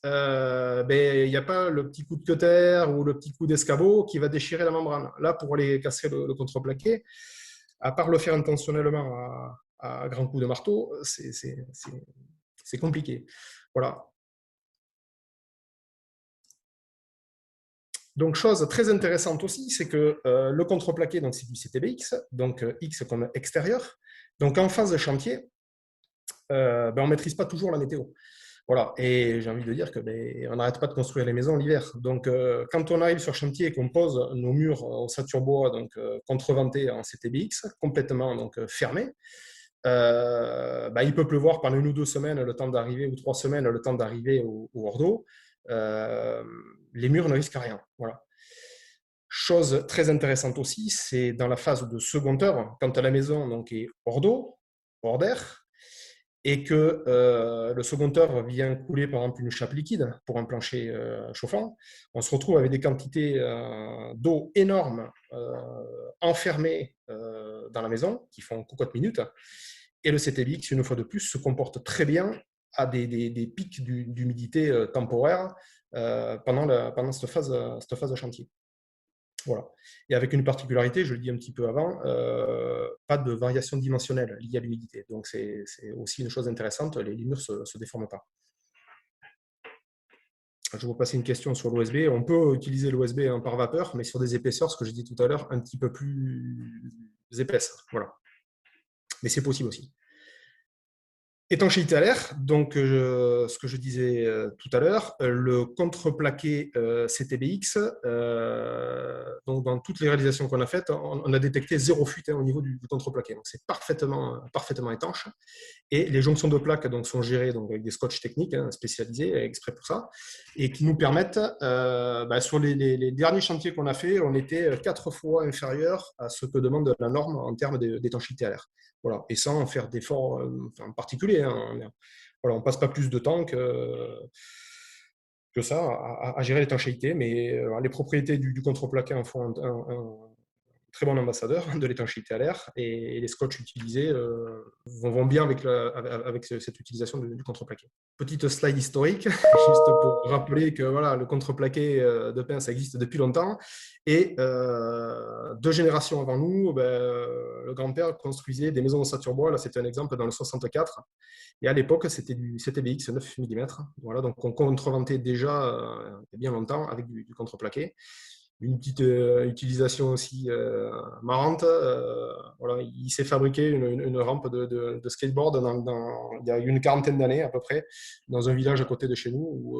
il n'y a pas le petit coup de cutter ou le petit coup d'escabeau qui va déchirer la membrane. Là, pour aller casser le contreplaqué, à part le faire intentionnellement à grands coups de marteau, c'est compliqué. Voilà. Donc, chose très intéressante aussi, c'est que le contreplaqué, c'est du CTBX, donc X comme extérieur. Donc, en phase de chantier, on ne maîtrise pas toujours la météo. Voilà. Et j'ai envie de dire qu'on n'arrête pas de construire les maisons l'hiver. Donc, quand on arrive sur chantier et qu'on pose nos murs ossature bois, contreventés en CTBX, complètement fermés, il peut pleuvoir pendant 1 ou 2 semaines, le temps d'arriver, ou 3 semaines, le temps d'arriver au hors d'eau. Les murs ne risquent rien. Voilà. Chose très intéressante aussi, c'est dans la phase de second œuvre, quand la maison donc, est hors d'eau, hors d'air, et que le second œuvre vient couler par exemple une chape liquide pour un plancher chauffant, on se retrouve avec des quantités d'eau énormes enfermées dans la maison qui font cocotte minute. Et le CTBX, une fois de plus, se comporte très bien à des pics d'humidité temporaire pendant cette phase de chantier. Voilà. Et avec une particularité, je le dis un petit peu avant, pas de variation dimensionnelle liée à l'humidité. Donc c'est aussi une chose intéressante, les murs ne se déforment pas. Je vais vous passer une question sur l'OSB. On peut utiliser l'OSB par vapeur, mais sur des épaisseurs, ce que je dis tout à l'heure, un petit peu plus épaisses. Voilà. Mais c'est possible aussi. Étanchéité à l'air, donc ce que je disais tout à l'heure, le contreplaqué CTBX, donc dans toutes les réalisations qu'on a faites, on a détecté 0 fuite au niveau du contreplaqué. Donc c'est parfaitement étanche. Et les jonctions de plaques donc, sont gérées donc, avec des scotch techniques spécialisés, exprès pour ça, et qui nous permettent, sur les derniers chantiers qu'on a fait, on était 4 fois inférieur à ce que demande la norme en termes d'étanchéité à l'air. Voilà. Et sans faire d'efforts particuliers. Voilà, on ne passe pas plus de temps que ça à gérer l'étanchéité, mais les propriétés du contreplaqué en font un très bon ambassadeur de l'étanchéité à l'air, et les scotch utilisés vont bien avec cette utilisation du contreplaqué. Petite slide historique, juste pour rappeler que voilà, le contreplaqué de pin, ça existe depuis longtemps, et 2 générations avant nous, le grand-père construisait des maisons ossature bois. Là, c'était un exemple dans le 64, et à l'époque, c'était du CTBX 9 mm. Voilà, donc on contreventait déjà il y a bien longtemps avec du contreplaqué. Une petite utilisation aussi marrante. Voilà, il s'est fabriqué une rampe de skateboard il y a une quarantaine d'années à peu près, dans un village à côté de chez nous, où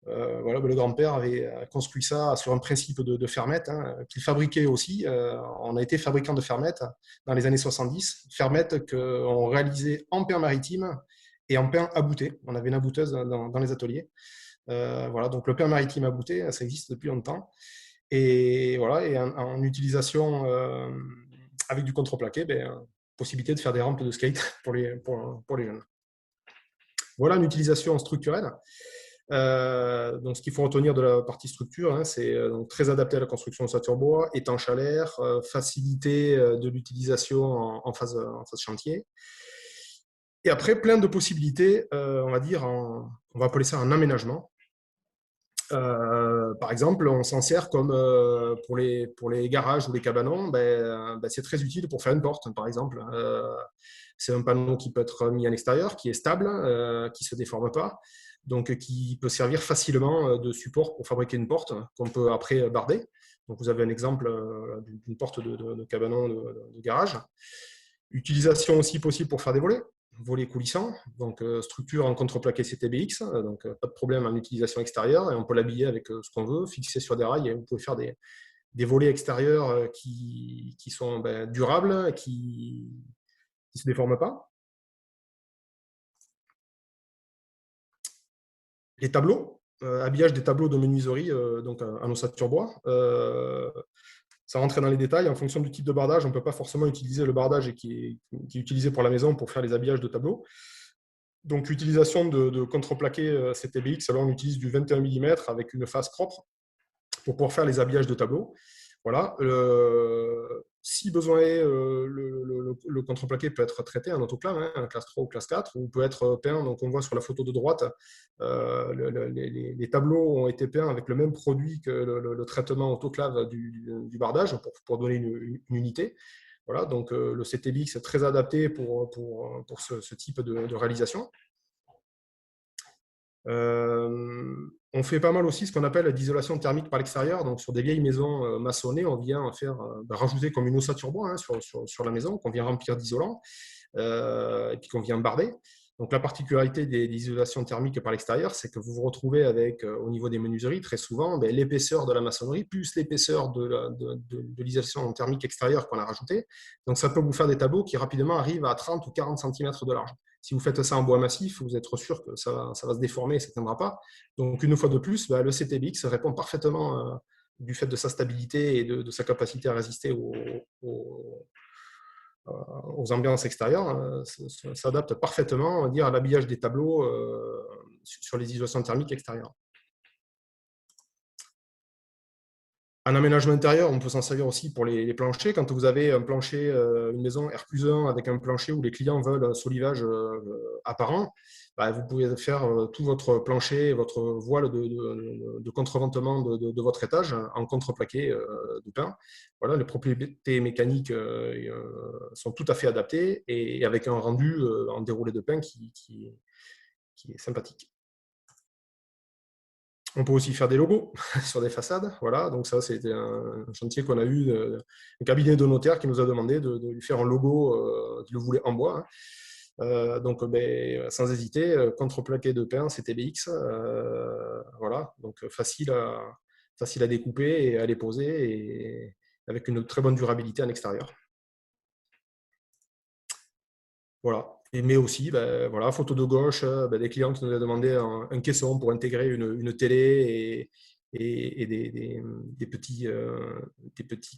voilà, le grand-père avait construit ça sur un principe de fermette, qu'il fabriquait aussi. On a été fabricant de fermettes dans les années 70, fermettes qu'on réalisait en pain maritime et en pain abouté. On avait une abouteuse dans les ateliers. Voilà, donc le pain maritime abouté, ça existe depuis longtemps. Et voilà, et en utilisation avec du contreplaqué, possibilité de faire des rampes de skate pour les jeunes. Voilà une utilisation structurelle. Donc ce qu'il faut retenir de la partie structure, c'est très adapté à la construction de ossature bois, étanche à l'air, facilité de l'utilisation en phase chantier. Et après, plein de possibilités, on va dire, on va appeler ça un aménagement. Par exemple, on s'en sert comme pour les garages ou les cabanons, c'est très utile pour faire une porte, par exemple. C'est un panneau qui peut être mis à l'extérieur, qui est stable, qui ne se déforme pas, donc qui peut servir facilement de support pour fabriquer une porte qu'on peut après barder. Donc vous avez un exemple d'une porte de cabanon de garage. Utilisation aussi possible pour faire des volets coulissants, donc structure en contreplaqué CTBX, donc pas de problème en utilisation extérieure, et on peut l'habiller avec ce qu'on veut, fixer sur des rails, et vous pouvez faire des volets extérieurs qui sont durables, qui ne se déforment pas. Les tableaux, habillage des tableaux de menuiserie donc en ossature bois. Ça rentrait dans les détails. En fonction du type de bardage, on ne peut pas forcément utiliser le bardage qui est utilisé pour la maison pour faire les habillages de tableaux. Donc, utilisation de contreplaqué CTBX, alors on utilise du 21 mm avec une face propre pour pouvoir faire les habillages de tableaux. Voilà. Si besoin est, le contreplaqué peut être traité en autoclave, classe 3 ou classe 4, ou peut être peint. Donc, on voit sur la photo de droite, les tableaux ont été peints avec le même produit que le traitement autoclave du bardage pour donner une unité. Voilà, donc le CTBX est très adapté pour ce type de réalisation. On fait pas mal aussi ce qu'on appelle d'isolation thermique par l'extérieur. Donc, sur des vieilles maisons maçonnées, on vient rajouter comme une ossature bois sur la maison, qu'on vient remplir d'isolant et puis qu'on vient barder. Donc, la particularité des isolations thermiques par l'extérieur, c'est que vous vous retrouvez avec, au niveau des menuiseries, très souvent, l'épaisseur de la maçonnerie plus l'épaisseur de l'isolation thermique extérieure qu'on a rajoutée. Donc, ça peut vous faire des tableaux qui rapidement arrivent à 30 ou 40 cm de large. Si vous faites ça en bois massif, vous êtes sûr que ça va se déformer et ça ne tiendra pas. Donc, une fois de plus, le CTBX répond parfaitement du fait de sa stabilité et de sa capacité à résister aux ambiances extérieures, s'adapte parfaitement, on va dire, à l'habillage des tableaux sur les isolations thermiques extérieures. En aménagement intérieur, on peut s'en servir aussi pour les planchers. Quand vous avez un plancher, une maison R+1 avec un plancher où les clients veulent un solivage apparent, bah, vous pouvez faire tout votre plancher, votre voile de contreventement de votre étage en contreplaqué de pin. Voilà, les propriétés mécaniques sont tout à fait adaptées et avec un rendu en déroulé de pin qui est sympathique. On peut aussi faire des logos sur des façades. Voilà, donc ça, c'était un chantier qu'on a eu, un cabinet de notaire qui nous a demandé de lui faire un logo qu'il voulait en bois. Donc, sans hésiter, contreplaqué de pin, CTBX. Voilà, donc facile à découper et à les poser et avec une très bonne durabilité en extérieur. Voilà. Mais aussi, voilà, photo de gauche, des clients qui nous ont demandé un caisson pour intégrer une télé et des petits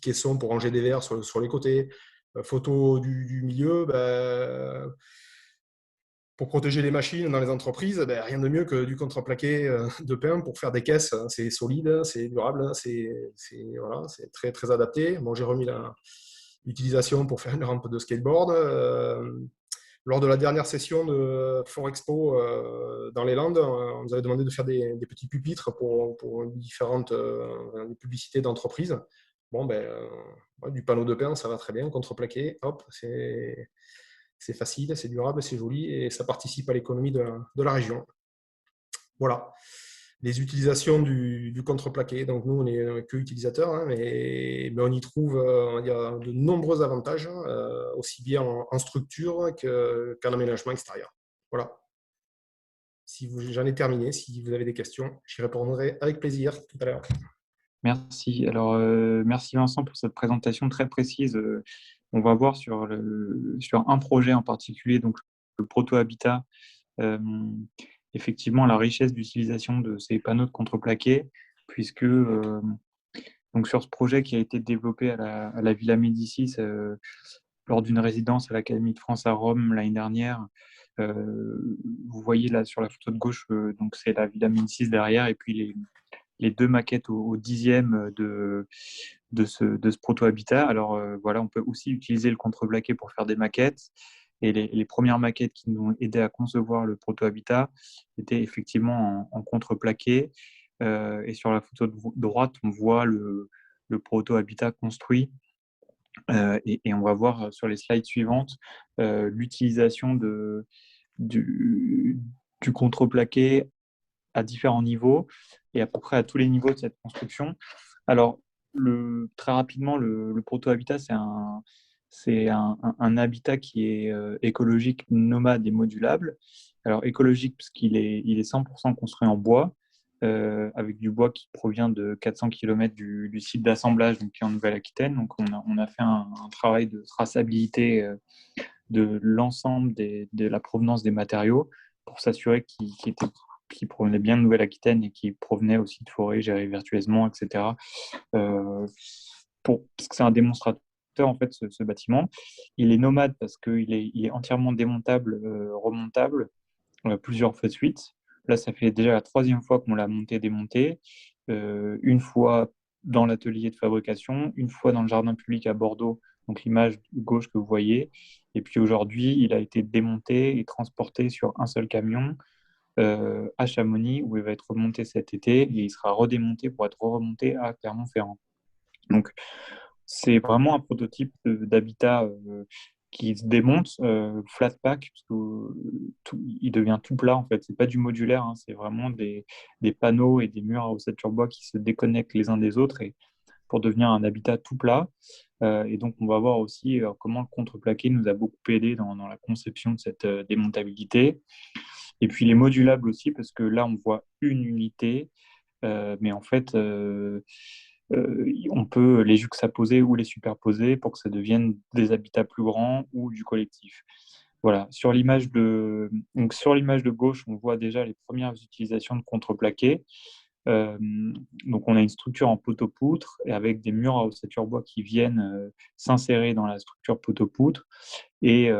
caissons pour ranger des verres sur les côtés. Photo du milieu, pour protéger les machines dans les entreprises, rien de mieux que du contreplaqué de pin pour faire des caisses. C'est solide, c'est durable, voilà, c'est très, très adapté. Bon, j'ai remis l'utilisation pour faire une rampe de skateboard. Lors de la dernière session de Forexpo dans les Landes, on nous avait demandé de faire des petits pupitres pour différentes publicités d'entreprises. Bon, du panneau de pin, ça va très bien, contreplaqué, hop, c'est facile, c'est durable, c'est joli et ça participe à l'économie de la région. Voilà. Les utilisations du contreplaqué. Donc, nous, on n'est que utilisateurs, mais on y trouve de nombreux avantages, aussi bien en structure qu'en aménagement extérieur. Voilà. J'en ai terminé. Si vous avez des questions, j'y répondrai avec plaisir tout à l'heure. Merci. Alors, merci Vincent pour cette présentation très précise. On va voir sur un projet en particulier, donc le proto-habitat. Effectivement, la richesse d'utilisation de ces panneaux de contreplaqué, puisque donc sur ce projet qui a été développé à la Villa Médicis lors d'une résidence à l'Académie de France à Rome l'année dernière, vous voyez là sur la photo de gauche, donc c'est la Villa Médicis derrière, et puis les deux maquettes au 10e de ce proto-habitat. Alors voilà, on peut aussi utiliser le contreplaqué pour faire des maquettes. Et les premières maquettes qui nous ont aidé à concevoir le proto-habitat étaient effectivement en contreplaqué. Et sur la photo de droite, on voit le proto-habitat construit. Et on va voir sur les slides suivantes l'utilisation du contreplaqué à différents niveaux et à peu près à tous les niveaux de cette construction. Alors, très rapidement, le proto-habitat, c'est un habitat qui est écologique, nomade et modulable. Alors, écologique parce qu'il est 100% construit en bois, avec du bois qui provient de 400 km du site d'assemblage, donc qui est en Nouvelle-Aquitaine. Donc, on a fait un travail de traçabilité de l'ensemble de la provenance des matériaux pour s'assurer qui provenaient bien de Nouvelle-Aquitaine et qui provenaient aussi de forêts gérées vertueusement, etc. Parce que c'est un démonstrateur, en fait, ce bâtiment. Il est nomade parce qu'il est entièrement démontable, remontable, plusieurs fois de suite. Là, ça fait déjà la 3e fois qu'on l'a monté et démonté. Une fois dans l'atelier de fabrication, une fois dans le jardin public à Bordeaux, donc l'image gauche que vous voyez. Et puis aujourd'hui, il a été démonté et transporté sur un seul camion à Chamonix, où il va être remonté cet été, et il sera redémonté pour être remonté à Clermont-Ferrand. Donc, c'est vraiment un prototype d'habitat qui se démonte, flat pack, parce que il devient tout plat, en fait. C'est pas du modulaire, hein, c'est vraiment des panneaux et des murs à ossature bois qui se déconnectent les uns des autres et pour devenir un habitat tout plat. Et donc, on va voir aussi comment le contreplaqué nous a beaucoup aidé dans la conception de cette démontabilité. Et puis, il est modulable aussi parce que là, on voit une unité, mais en fait, on peut les juxtaposer ou les superposer pour que ça devienne des habitats plus grands ou du collectif. Voilà. Sur l'image de gauche, on voit déjà les premières utilisations de contreplaqué. Donc, on a une structure en poteau-poutre et avec des murs à ossature bois qui viennent s'insérer dans la structure poteau-poutre. Et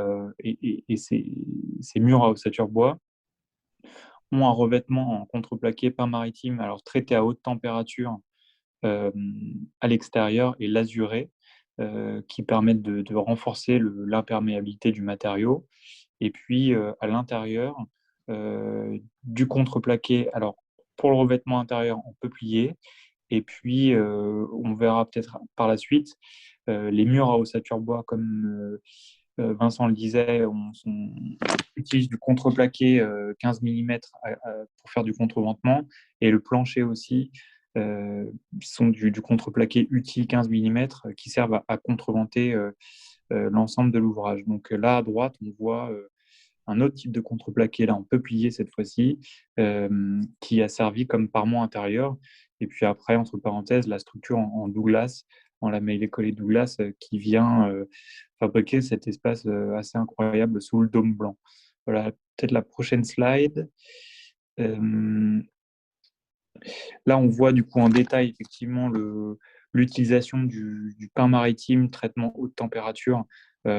ces murs à ossature bois ont un revêtement en contreplaqué peint maritime, alors traité à haute température à l'extérieur et lasuré, qui permettent de renforcer l'imperméabilité du matériau. Et puis à l'intérieur du contreplaqué, alors pour le revêtement intérieur en peuplier, et puis on verra peut-être par la suite les murs à ossature bois, comme Vincent le disait, on utilise du contreplaqué 15 mm pour faire du contreventement, et le plancher aussi sont du contreplaqué UTI 15 mm qui servent à contreventer l'ensemble de l'ouvrage. Donc là, à droite, on voit un autre type de contreplaqué, là en peuplier cette fois-ci, qui a servi comme parement intérieur. Et puis après, entre parenthèses, la structure en Douglas, en lamellé collé Douglas, qui vient fabriquer cet espace assez incroyable sous le dôme blanc. Voilà, peut-être la prochaine slide. Là, on voit du coup en détail effectivement l'utilisation du pain maritime, traitement haute température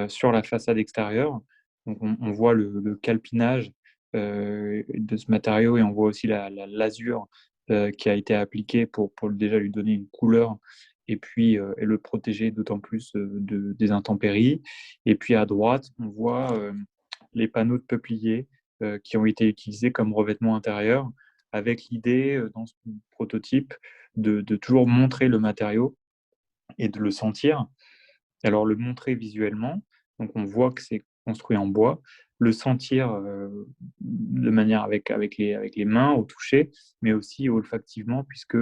sur la façade extérieure. Donc, on voit le calpinage de ce matériau, et on voit aussi la lasure qui a été appliquée pour déjà lui donner une couleur et puis et le protéger d'autant plus des intempéries. Et puis à droite, on voit les panneaux de peuplier qui ont été utilisés comme revêtement intérieur, avec l'idée dans ce prototype de toujours montrer le matériau et de le sentir. Alors le montrer visuellement, donc on voit que c'est construit en bois, le sentir de manière avec les mains au toucher, mais aussi olfactivement, puisque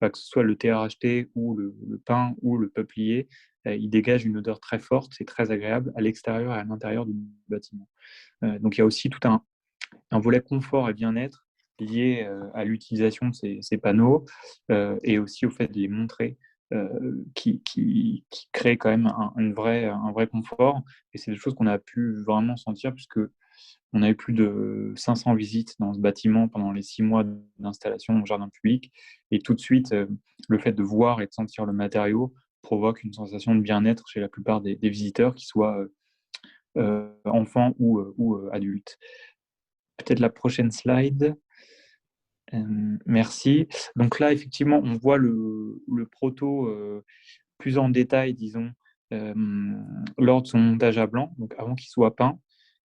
que ce soit le TRHT ou le pin ou le peuplier, il dégage une odeur très forte et très agréable à l'extérieur et à l'intérieur du bâtiment. Donc il y a aussi tout un volet confort et bien-être lié à l'utilisation de ces panneaux et aussi au fait de les montrer qui crée quand même un vrai confort. Et c'est des choses qu'on a pu vraiment sentir, puisque on a eu plus de 500 visites dans ce bâtiment pendant les 6 mois d'installation au jardin public. Et tout de suite, le fait de voir et de sentir le matériau provoque une sensation de bien-être chez la plupart des visiteurs, qu'ils soient enfants ou adultes. Peut-être la prochaine slide. Merci. Donc là, effectivement, on voit le proto plus en détail, disons, lors de son montage à blanc, donc avant qu'il soit peint,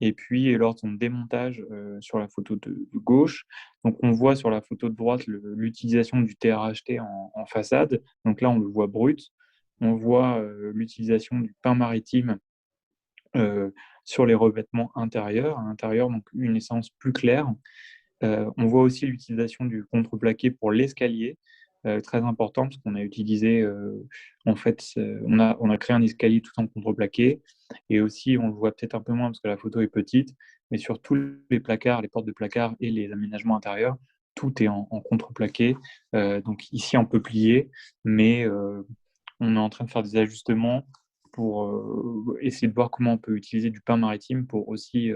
et puis lors de son démontage sur la photo de gauche. Donc on voit sur la photo de droite l'utilisation du TRHT en façade. Donc là, on le voit brut. On voit l'utilisation du pain maritime sur les revêtements intérieurs. À l'intérieur, donc une essence plus claire. On voit aussi l'utilisation du contreplaqué pour l'escalier, très important, parce qu'on a utilisé, en fait, on a créé un escalier tout en contreplaqué, et aussi, on le voit peut-être un peu moins parce que la photo est petite, mais sur tous les placards, les portes de placards et les aménagements intérieurs, tout est en contreplaqué. Donc ici en peuplier, mais on est en train de faire des ajustements pour essayer de voir comment on peut utiliser du pain maritime pour aussi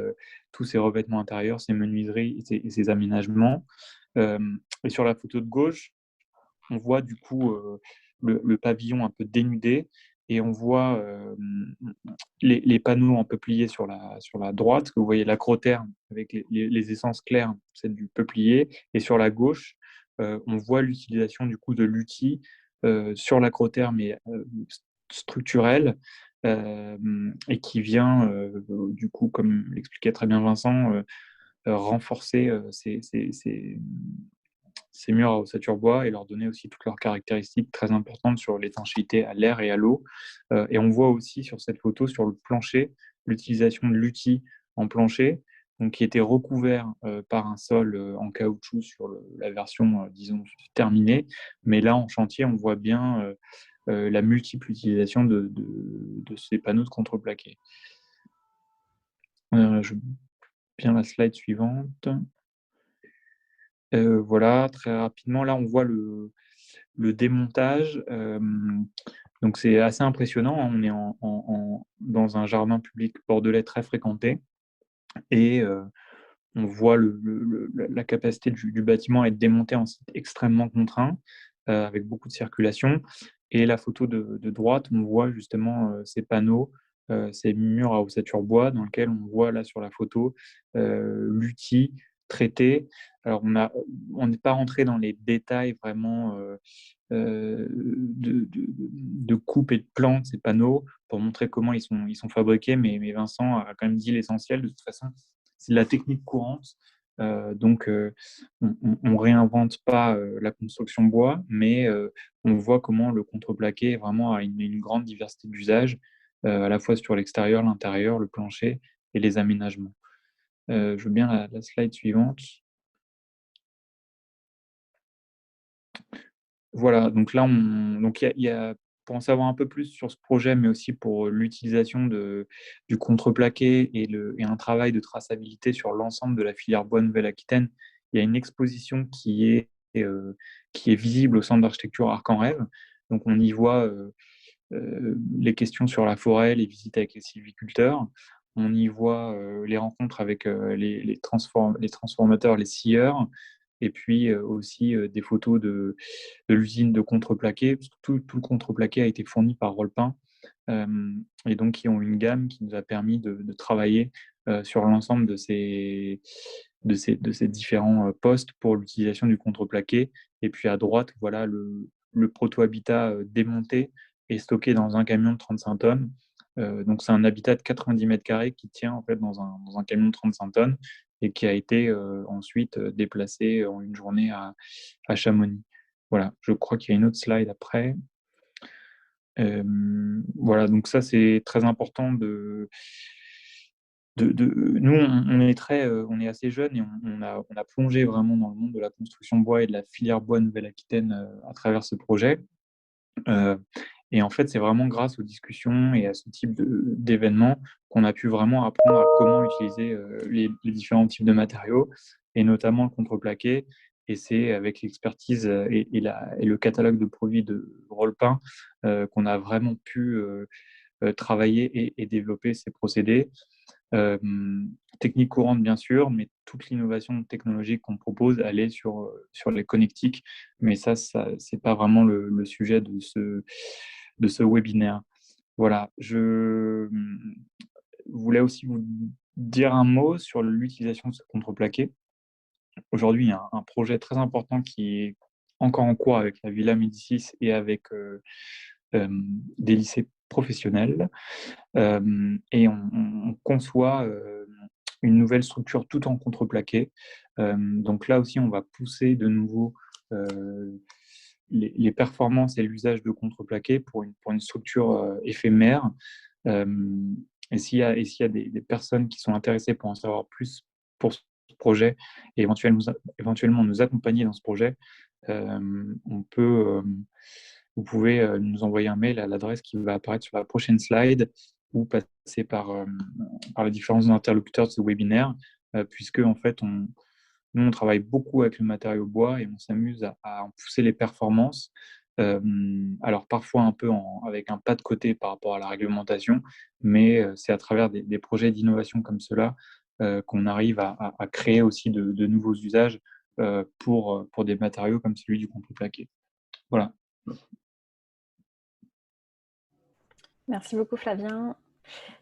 tous ces revêtements intérieurs, ces menuiseries et ces aménagements. Et sur la photo de gauche, on voit du coup le pavillon un peu dénudé, et on voit les panneaux en peuplier sur la droite, que vous voyez l'acrotère avec les essences claires, c'est du peuplier, et sur la gauche, on voit l'utilisation du coup de l'outil sur l'acrotère, mais structurel, et qui vient du coup, comme l'expliquait très bien Vincent, renforcer ces murs à ossature bois et leur donner aussi toutes leurs caractéristiques très importantes sur l'étanchéité à l'air et à l'eau. Et on voit aussi sur cette photo, sur le plancher, l'utilisation de l'outil en plancher, donc qui était recouvert par un sol en caoutchouc sur la version, disons, terminée. Mais là, en chantier, on voit bien la multiple utilisation de ces panneaux de contreplaqué. Bien la slide suivante. Voilà, très rapidement, là, on voit le démontage. Donc, c'est assez impressionnant. On est dans un jardin public bordelais très fréquenté. Et on voit la capacité du bâtiment à être démonté en site extrêmement contraint, avec beaucoup de circulation. Et la photo de droite, on voit justement ces panneaux, ces murs à ossature bois dans lesquels on voit là sur la photo l'outil traité. Alors, on n'est pas rentré dans les détails vraiment de coupe et de plan de ces panneaux pour montrer comment ils sont fabriqués, mais Vincent a quand même dit l'essentiel. De toute façon, c'est la technique courante. Donc, on ne réinvente pas la construction bois, mais on voit comment le contreplaqué vraiment a une grande diversité d'usages, à la fois sur l'extérieur, l'intérieur, le plancher et les aménagements. Je veux bien la slide suivante. Voilà, donc là, il y a, pour en savoir un peu plus sur ce projet, mais aussi pour l'utilisation du contreplaqué et un travail de traçabilité sur l'ensemble de la filière bois Nouvelle-Aquitaine, il y a une exposition qui est visible au Centre d'architecture Arc en Rêve. Donc on y voit les questions sur la forêt, les visites avec les sylviculteurs. On y voit les rencontres avec les transformateurs, les scieurs, et puis aussi des photos de l'usine de contreplaqué, parce que tout le contreplaqué a été fourni par Rolpin, et donc qui ont une gamme qui nous a permis de travailler sur l'ensemble de ces différents postes pour l'utilisation du contreplaqué. Et puis à droite, voilà le proto-habitat démonté et stocké dans un camion de 35 tonnes. Donc c'est un habitat de 90 mètres carrés qui tient en fait dans un camion de 35 tonnes et qui a été ensuite déplacé en une journée à Chamonix. Voilà, je crois qu'il y a une autre slide après. Voilà, donc ça c'est très important nous, on est assez jeunes et on a plongé vraiment dans le monde de la construction bois et de la filière bois Nouvelle-Aquitaine à travers ce projet. Et en fait, c'est vraiment grâce aux discussions et à ce type d'événements qu'on a pu vraiment apprendre à comment utiliser les différents types de matériaux, et notamment le contreplaqué. Et c'est avec l'expertise et le catalogue de produits de Rolpin qu'on a vraiment pu travailler et développer ces procédés. Technique courante, bien sûr, mais toute l'innovation technologique qu'on propose, elle est sur les connectiques. Mais ça c'est pas vraiment le sujet de ce webinaire. Voilà, je voulais aussi vous dire un mot sur l'utilisation de ce contreplaqué. Aujourd'hui, il y a un projet très important qui est encore en cours avec la Villa Médicis et avec des lycées professionnels. Et on conçoit une nouvelle structure tout en contreplaqué. Donc là aussi, on va pousser de nouveau les performances et l'usage de contreplaqué pour une structure éphémère. Et s'il y a des personnes qui sont intéressées pour en savoir plus pour ce projet et éventuellement nous accompagner dans ce projet, vous pouvez nous envoyer un mail à l'adresse qui va apparaître sur la prochaine slide ou passer par les différents interlocuteurs de ce webinaire, puisque en fait, nous, on travaille beaucoup avec le matériau bois et on s'amuse à en pousser les performances. Alors parfois un peu avec un pas de côté par rapport à la réglementation, mais c'est à travers des projets d'innovation comme cela qu'on arrive à créer aussi de nouveaux usages pour des matériaux comme celui du contreplaqué. Voilà. Merci beaucoup Flavien.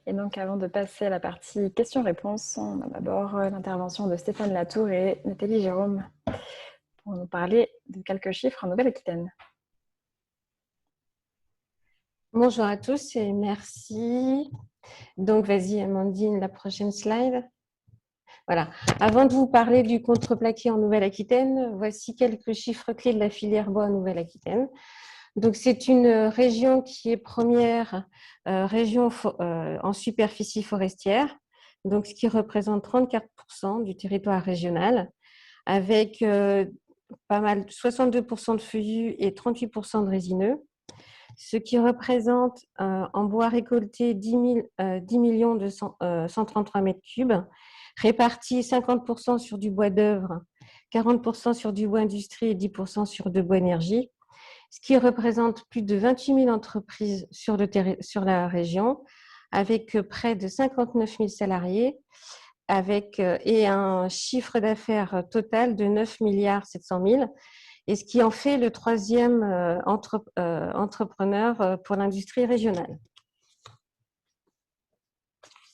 Et donc avant de passer à la partie questions-réponses, on a d'abord l'intervention de Stéphane Latour et Nathalie Jérôme pour nous parler de quelques chiffres en Nouvelle-Aquitaine. Bonjour à tous et merci. Donc vas-y Amandine, la prochaine slide. Voilà. Avant de vous parler du contreplaqué en Nouvelle-Aquitaine, voici quelques chiffres clés de la filière bois en Nouvelle-Aquitaine. Donc, c'est une région qui est première région en superficie forestière, donc ce qui représente 34% du territoire régional, avec pas mal 62% de feuillus et 38% de résineux, ce qui représente en bois récolté 10 133 mètres cubes, répartis 50% sur du bois d'œuvre, 40% sur du bois industrie et 10% sur de bois énergie, ce qui représente plus de 28 000 entreprises sur la région, avec près de 59 000 salariés et un chiffre d'affaires total de 9 milliards 700 000, et ce qui en fait le troisième entrepreneur pour l'industrie régionale.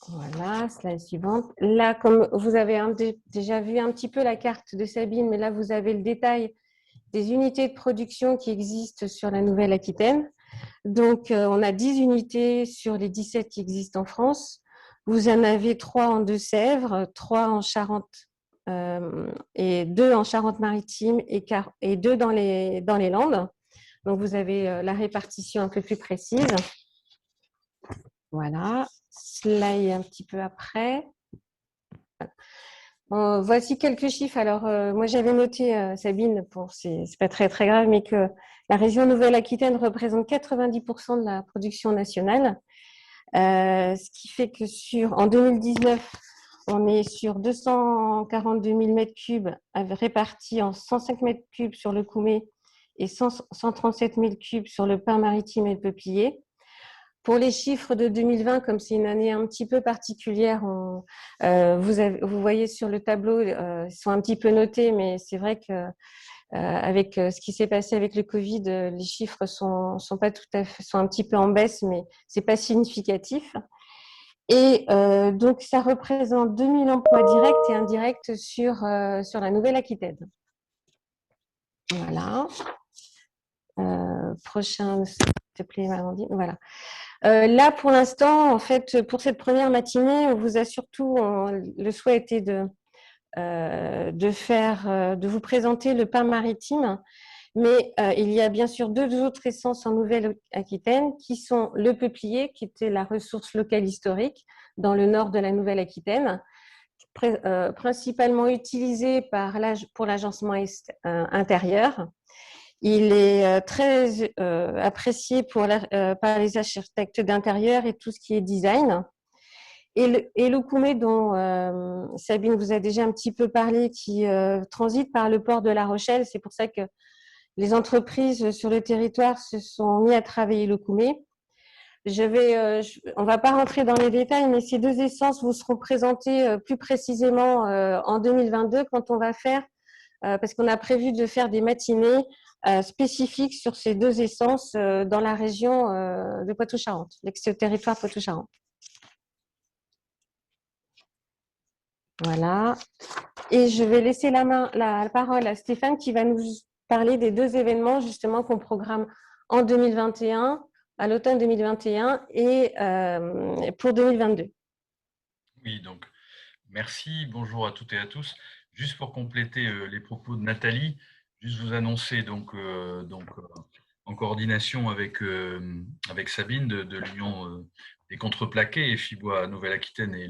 Voilà, slide suivante. Là, comme vous avez déjà vu un petit peu la carte de Sabine, mais là, vous avez le détail des unités de production qui existent sur la Nouvelle-Aquitaine. Donc, on a 10 unités sur les 17 qui existent en France. Vous en avez 3 en Deux-Sèvres, 3 en Charente et 2 en Charente-Maritime et 2 dans les Landes. Donc, vous avez la répartition un peu plus précise. Voilà, slide un petit peu après. Voici quelques chiffres. Alors, moi, j'avais noté, Sabine, c'est pas très grave, mais que la région Nouvelle-Aquitaine représente 90% de la production nationale. Ce qui fait que en 2019, on est sur 242 000 m3 répartis en 105 m3 sur le Koumé et 137 000 cubes sur le pin maritime et le peuplier. Pour les chiffres de 2020, comme c'est une année un petit peu particulière, vous voyez sur le tableau, ils sont un petit peu notés, mais c'est vrai que avec ce qui s'est passé avec le Covid, les chiffres sont pas tout à fait, sont un petit peu en baisse, mais c'est pas significatif. Et donc, ça représente 2000 emplois directs et indirects sur la Nouvelle-Aquitaine. Voilà. Prochain, s'il te plaît, Amandine. Voilà. Là, pour l'instant, en fait, pour cette première matinée, on vous a surtout, le souhait était de vous présenter le pain maritime, mais il y a bien sûr 2 autres essences en Nouvelle-Aquitaine qui sont le peuplier, qui était la ressource locale historique dans le nord de la Nouvelle-Aquitaine, principalement utilisé pour l'agencement intérieur. Il est très apprécié par les architectes d'intérieur et tout ce qui est design. Et le Koumé, dont Sabine vous a déjà un petit peu parlé, qui transite par le port de La Rochelle, c'est pour ça que les entreprises sur le territoire se sont mis à travailler le Koumé. On ne va pas rentrer dans les détails, mais ces 2 essences vous seront présentées plus précisément en 2022 quand on va faire, parce qu'on a prévu de faire des matinées spécifiques sur ces 2 essences dans la région de Poitou-Charentes, l'ex-territoire Poitou-Charentes. Voilà. Et je vais laisser la parole à Stéphane qui va nous parler des 2 événements justement qu'on programme en 2021, à l'automne 2021 et pour 2022. Oui, donc merci, bonjour à toutes et à tous. Juste pour compléter les propos de Nathalie, juste vous annoncer en coordination avec Sabine de l'Union des contreplaqués et Fibois Nouvelle-Aquitaine et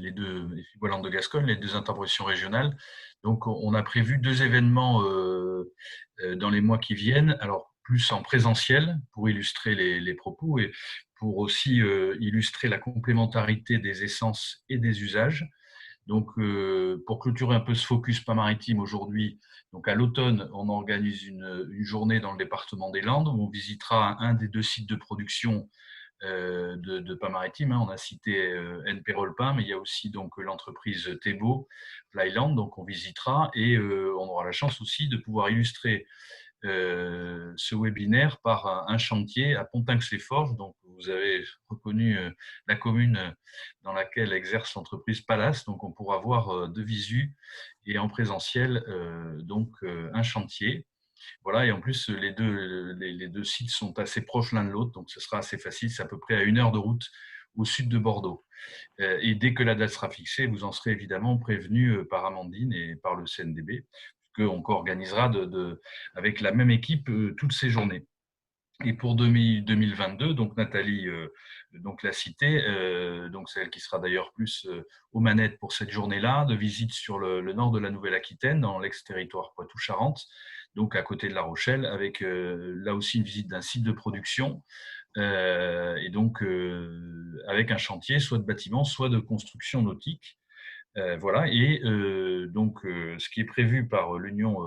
Fibois Landes de Gascogne, les 2 interventions régionales. Donc on a prévu 2 événements dans les mois qui viennent, alors plus en présentiel pour illustrer les propos et pour aussi illustrer la complémentarité des essences et des usages. Donc, pour clôturer un peu ce focus pain maritime aujourd'hui, donc à l'automne, on organise une journée dans le département des Landes où on visitera un des 2 sites de production de pain maritime. On a cité NP Rollpain, mais il y a aussi donc l'entreprise Thébault, Flyland, donc on visitera et on aura la chance aussi de pouvoir illustrer ce webinaire par un chantier à Pontinx-les-Forges. Donc, vous avez reconnu la commune dans laquelle exerce l'entreprise Palace. Donc, on pourra voir de visu et en présentiel un chantier. Voilà, et en plus, les deux sites sont assez proches l'un de l'autre, donc ce sera assez facile. C'est à peu près à 1 heure de route au sud de Bordeaux. Et dès que la date sera fixée, vous en serez évidemment prévenu par Amandine et par le CNDB, qu'on co-organisera avec la même équipe toutes ces journées. Et pour 2022, donc Nathalie l'a cité, donc c'est elle qui sera d'ailleurs plus aux manettes pour cette journée-là, de visite sur le nord de la Nouvelle-Aquitaine, dans l'ex-territoire Poitou-Charentes, donc à côté de La Rochelle, avec là aussi une visite d'un site de production, et donc avec un chantier, soit de bâtiment, soit de construction nautique. Voilà, et ce qui est prévu par l'Union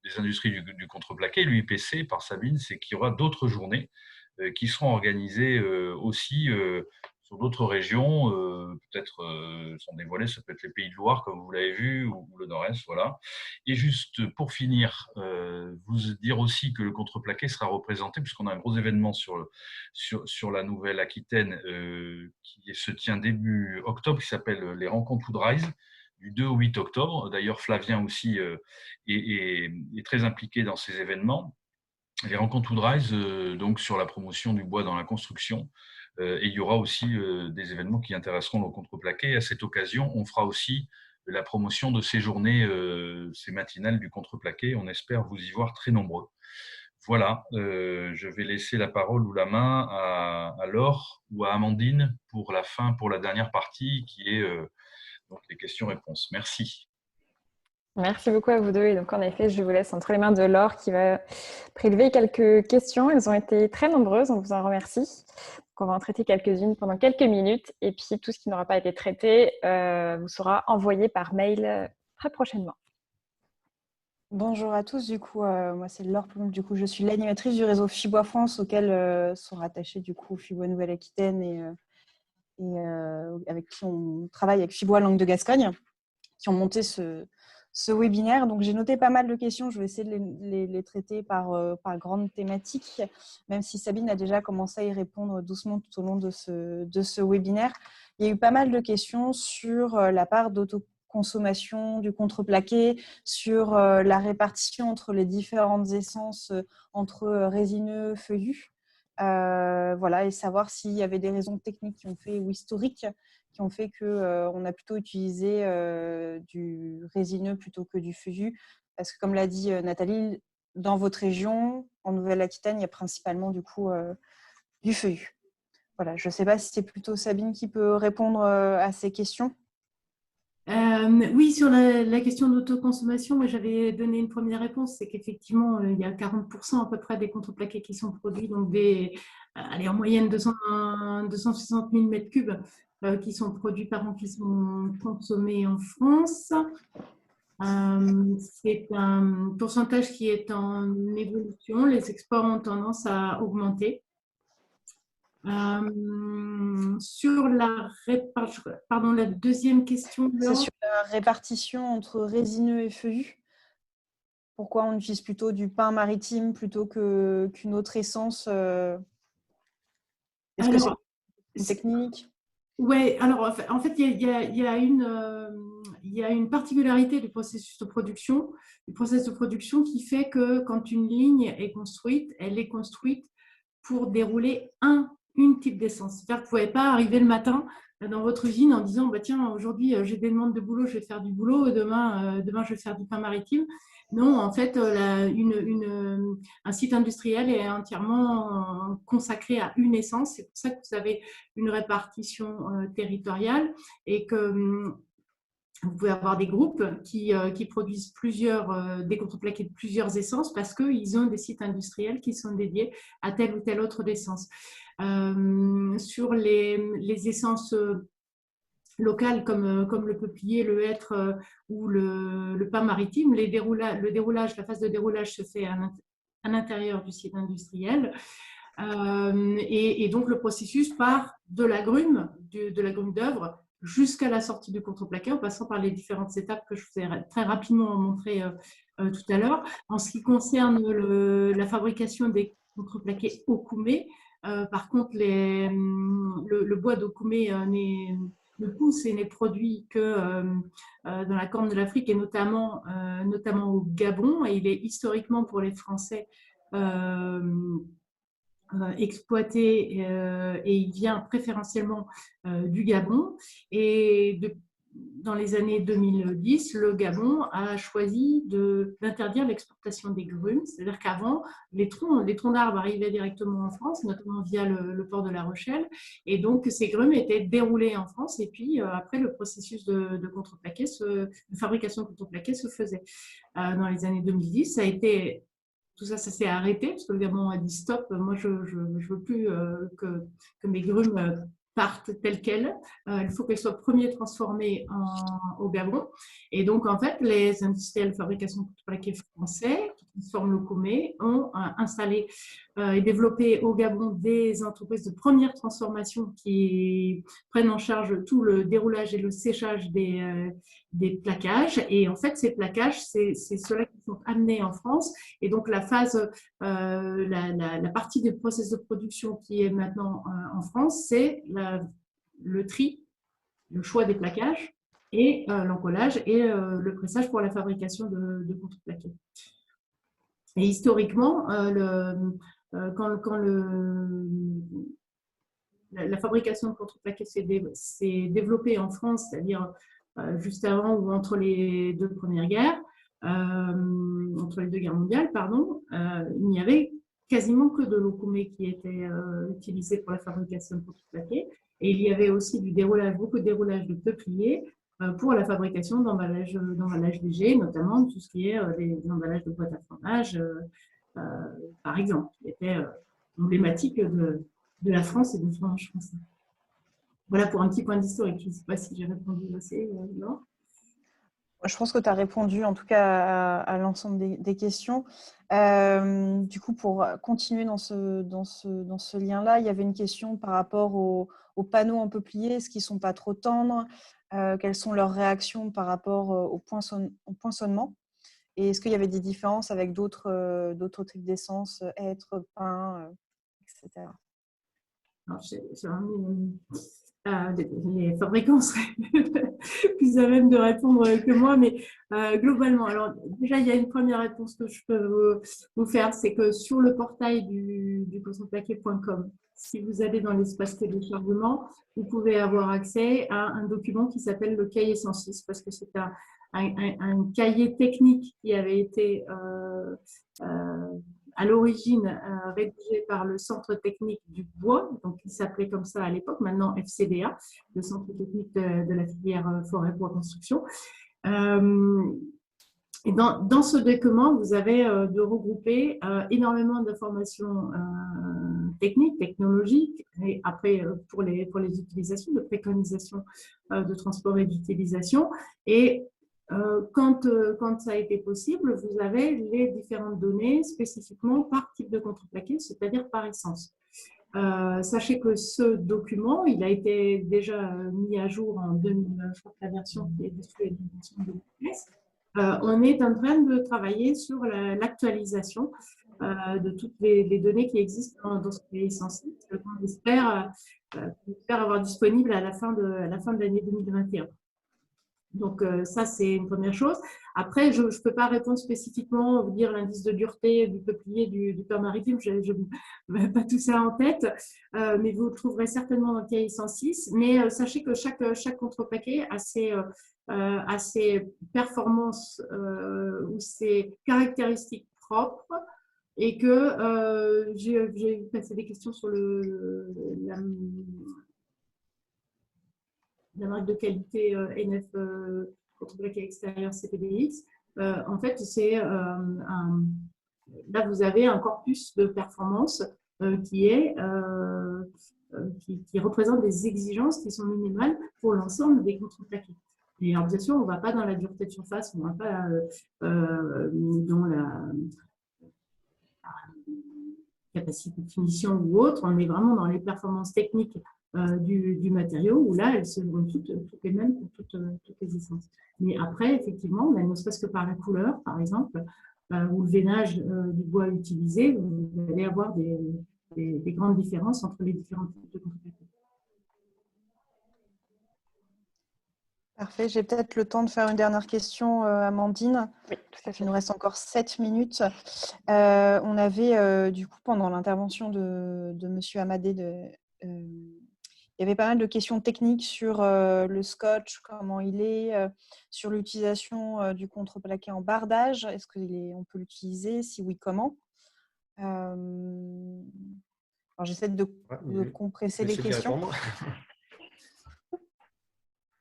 des industries du contreplaqué, l'UIPC, par Sabine, c'est qu'il y aura d'autres journées qui seront organisées aussi sur d'autres régions, peut-être sans dévoiler, ça peut être les Pays de Loire, comme vous l'avez vu, ou le Nord-Est, voilà. Et juste pour finir, vous dire aussi que le contreplaqué sera représenté, puisqu'on a un gros événement sur la Nouvelle-Aquitaine qui se tient début octobre, qui s'appelle les Rencontres Woodrise, du 2 au 8 octobre. D'ailleurs, Flavien aussi est très impliqué dans ces événements. Les Rencontres Woodrise, donc sur la promotion du bois dans la construction. Et il y aura aussi des événements qui intéresseront le contreplaqué. À cette occasion, on fera aussi la promotion de ces journées, ces matinales du contreplaqué. On espère vous y voir très nombreux. Voilà, je vais laisser la parole ou la main à Laure ou à Amandine pour la fin, pour la dernière partie qui est donc les questions-réponses. Merci. Merci beaucoup à vous deux. Et donc, en effet, je vous laisse entre les mains de Laure qui va prélever quelques questions. Elles ont été très nombreuses, on vous en remercie. Donc, on va en traiter quelques-unes pendant quelques minutes. Et puis, tout ce qui n'aura pas été traité vous sera envoyé par mail très prochainement. Bonjour à tous, du coup, moi c'est Laure Plomb, du coup je suis l'animatrice du réseau Fibois France auquel sont rattachés du coup Fibois Nouvelle-Aquitaine et avec qui on travaille avec Fibois Langue de Gascogne, qui ont monté ce webinaire. Donc j'ai noté pas mal de questions, je vais essayer de les traiter par grande thématique, même si Sabine a déjà commencé à y répondre doucement tout au long de ce webinaire. Il y a eu pas mal de questions sur la part d'autoconsommation du contreplaqué, sur la répartition entre les différentes essences, entre résineux, feuillus. Voilà, et savoir s'il y avait des raisons techniques qui ont fait, ou historiques, qui ont fait qu'on a plutôt utilisé du résineux plutôt que du feuillu. Parce que comme l'a dit Nathalie, dans votre région, en Nouvelle-Aquitaine, il y a principalement du coup du feuillu. Voilà, je ne sais pas si c'est plutôt Sabine qui peut répondre à ces questions. Oui, sur la question d'autoconsommation, moi j'avais donné une première réponse, c'est qu'effectivement il y a 40% à peu près des contreplaqués qui sont produits, donc en moyenne 260 000 mètres cubes qui sont produits par an, qui sont consommés en France. C'est un pourcentage qui est en évolution, les exports ont tendance à augmenter. Sur la deuxième question. C'est sur la répartition entre résineux et feuillu. Pourquoi on utilise plutôt du pin maritime plutôt qu'une autre essence Est-ce que c'est une technique? Oui, alors en fait, il y a une particularité du processus de production, qui fait que quand une ligne est construite, elle est construite pour dérouler une type d'essence. C'est-à-dire que vous ne pouvez pas arriver le matin dans votre usine en disant bah, tiens, aujourd'hui j'ai des demandes de boulot, je vais faire du boulot, demain je vais faire du pain maritime. Non, en fait, un site industriel est entièrement consacré à une essence. C'est pour ça que vous avez une répartition territoriale et que vous pouvez avoir des groupes qui produisent des contreplaqués de plusieurs essences parce qu'ils ont des sites industriels qui sont dédiés à telle ou telle autre essence. Sur les essences locales comme le peuplier, le hêtre ou le pin maritime, la phase de déroulage se fait à l'intérieur du site industriel. Et donc le processus part de l'agrume d'œuvre jusqu'à la sortie du contreplaqué en passant par les différentes étapes que je vous ai très rapidement montrées tout à l'heure. En ce qui concerne la fabrication des contreplaqués Okume, par contre le bois d'Okume ne pousse et n'est produit que dans la Corne de l'Afrique et notamment au Gabon, et il est historiquement pour les Français exploité et il vient préférentiellement du Gabon. Et dans les années 2010, le Gabon a choisi d'interdire l'exportation des grumes, c'est-à-dire qu'avant, les troncs d'arbres arrivaient directement en France, notamment via le port de La Rochelle, et donc ces grumes étaient déroulées en France, et puis après le processus de fabrication de contreplaqué se faisait. Dans les années 2010, tout ça s'est arrêté parce que le Gabon a dit stop, moi je veux plus que mes grumes partent telles quelles. Il faut qu'elles soient premières transformées au Gabon. Et donc en fait, les industriels de fabrication de contreplaqué français qui transforment Locomé ont installé et développé au Gabon des entreprises de première transformation qui prennent en charge tout le déroulage et le séchage des plaquages. Et en fait, ces plaquages, c'est ceux-là qui sont amenés en France. Et donc, la phase, la partie du processus de production qui est maintenant en France, c'est le tri, le choix des plaquages et l'encollage et le pressage pour la fabrication de contreplaqués. Et historiquement, quand la fabrication de contreplaqués s'est développée en France, c'est-à-dire juste avant ou entre les deux premières guerres, entre les deux guerres mondiales, pardon, il n'y avait quasiment que de Locomé qui était utilisé pour la fabrication de contreplaqués. Et il y avait aussi du déroulage, beaucoup de déroulage de peupliers pour la fabrication d'emballages légers, notamment tout ce qui est les emballages de boîtes à fromage, par exemple, qui était emblématique de la France et du fromage français. Voilà pour un petit point d'historique. Je ne sais pas si j'ai répondu assez, non ? Je pense que tu as répondu en tout cas à l'ensemble des questions. Du coup, pour continuer dans ce lien-là, il y avait une question par rapport aux panneaux en peuplier. Est-ce qu'ils ne sont pas trop tendres ? Quelles sont leurs réactions par rapport au poinçonnement ? Et est-ce qu'il y avait des différences avec d'autres types d'essence, hêtre, pin, etc. Alors, les fabricants seraient plus à même de répondre que moi, mais globalement, alors déjà, il y a une première réponse que je peux vous faire, c'est que sur le portail du contreplaqué.com, si vous allez dans l'espace téléchargement, vous pouvez avoir accès à un document qui s'appelle le cahier 106, parce que c'est un cahier technique qui avait été à l'origine rédigé par le Centre technique du bois, donc il s'appelait comme ça à l'époque, maintenant FCDA, le Centre technique de la filière forêt-bois-construction. Et dans ce document, vous avez de regrouper énormément d'informations techniques, technologiques, et après pour les utilisations, de préconisation de transport et d'utilisation. Et quand ça a été possible, vous avez les différentes données spécifiquement par type de contreplaqué, c'est-à-dire par essence. Sachez que ce document, il a été déjà mis à jour en 2009, je crois que la version qui est dessus est la version 2013. On est en train de travailler sur l'actualisation de toutes les données qui existent dans ce cahier sensible, qu'on espère avoir disponible à la fin de l'année 2021. Donc, ça, c'est une première chose. Après, je ne peux pas répondre spécifiquement, vous dire l'indice de dureté du peuplier, du pin maritime, je n'ai pas tout ça en tête, mais vous le trouverez certainement dans le cahier 106. Mais sachez que chaque contreplaqué a ses performances ou ses caractéristiques propres et que j'ai vu passer des questions sur la marque de qualité NF contreplaqué extérieur CPDX. En fait, là, vous avez un corpus de performance qui représente des exigences qui sont minimales pour l'ensemble des contreplaqués. Et alors, bien sûr, on ne va pas dans la dureté de surface, on ne va pas dans la capacité de finition ou autre, on est vraiment dans les performances techniques du matériau, où là, elles seront toutes les mêmes pour toutes les essences. Mais après, effectivement, ne serait-ce que par la couleur, par exemple, ou le veinage du bois utilisé, vous allez avoir des grandes différences entre les différents types de contreplaqué. Parfait. J'ai peut-être le temps de faire une dernière question, Amandine. Oui, tout à fait. Il nous reste encore 7 minutes. On avait, du coup, pendant l'intervention de M. Amadé, il y avait pas mal de questions techniques sur le scotch, comment il est, sur l'utilisation du contreplaqué en bardage. Est-ce qu'on peut l'utiliser? Si oui, comment? Alors, j'essaie de compresser les questions.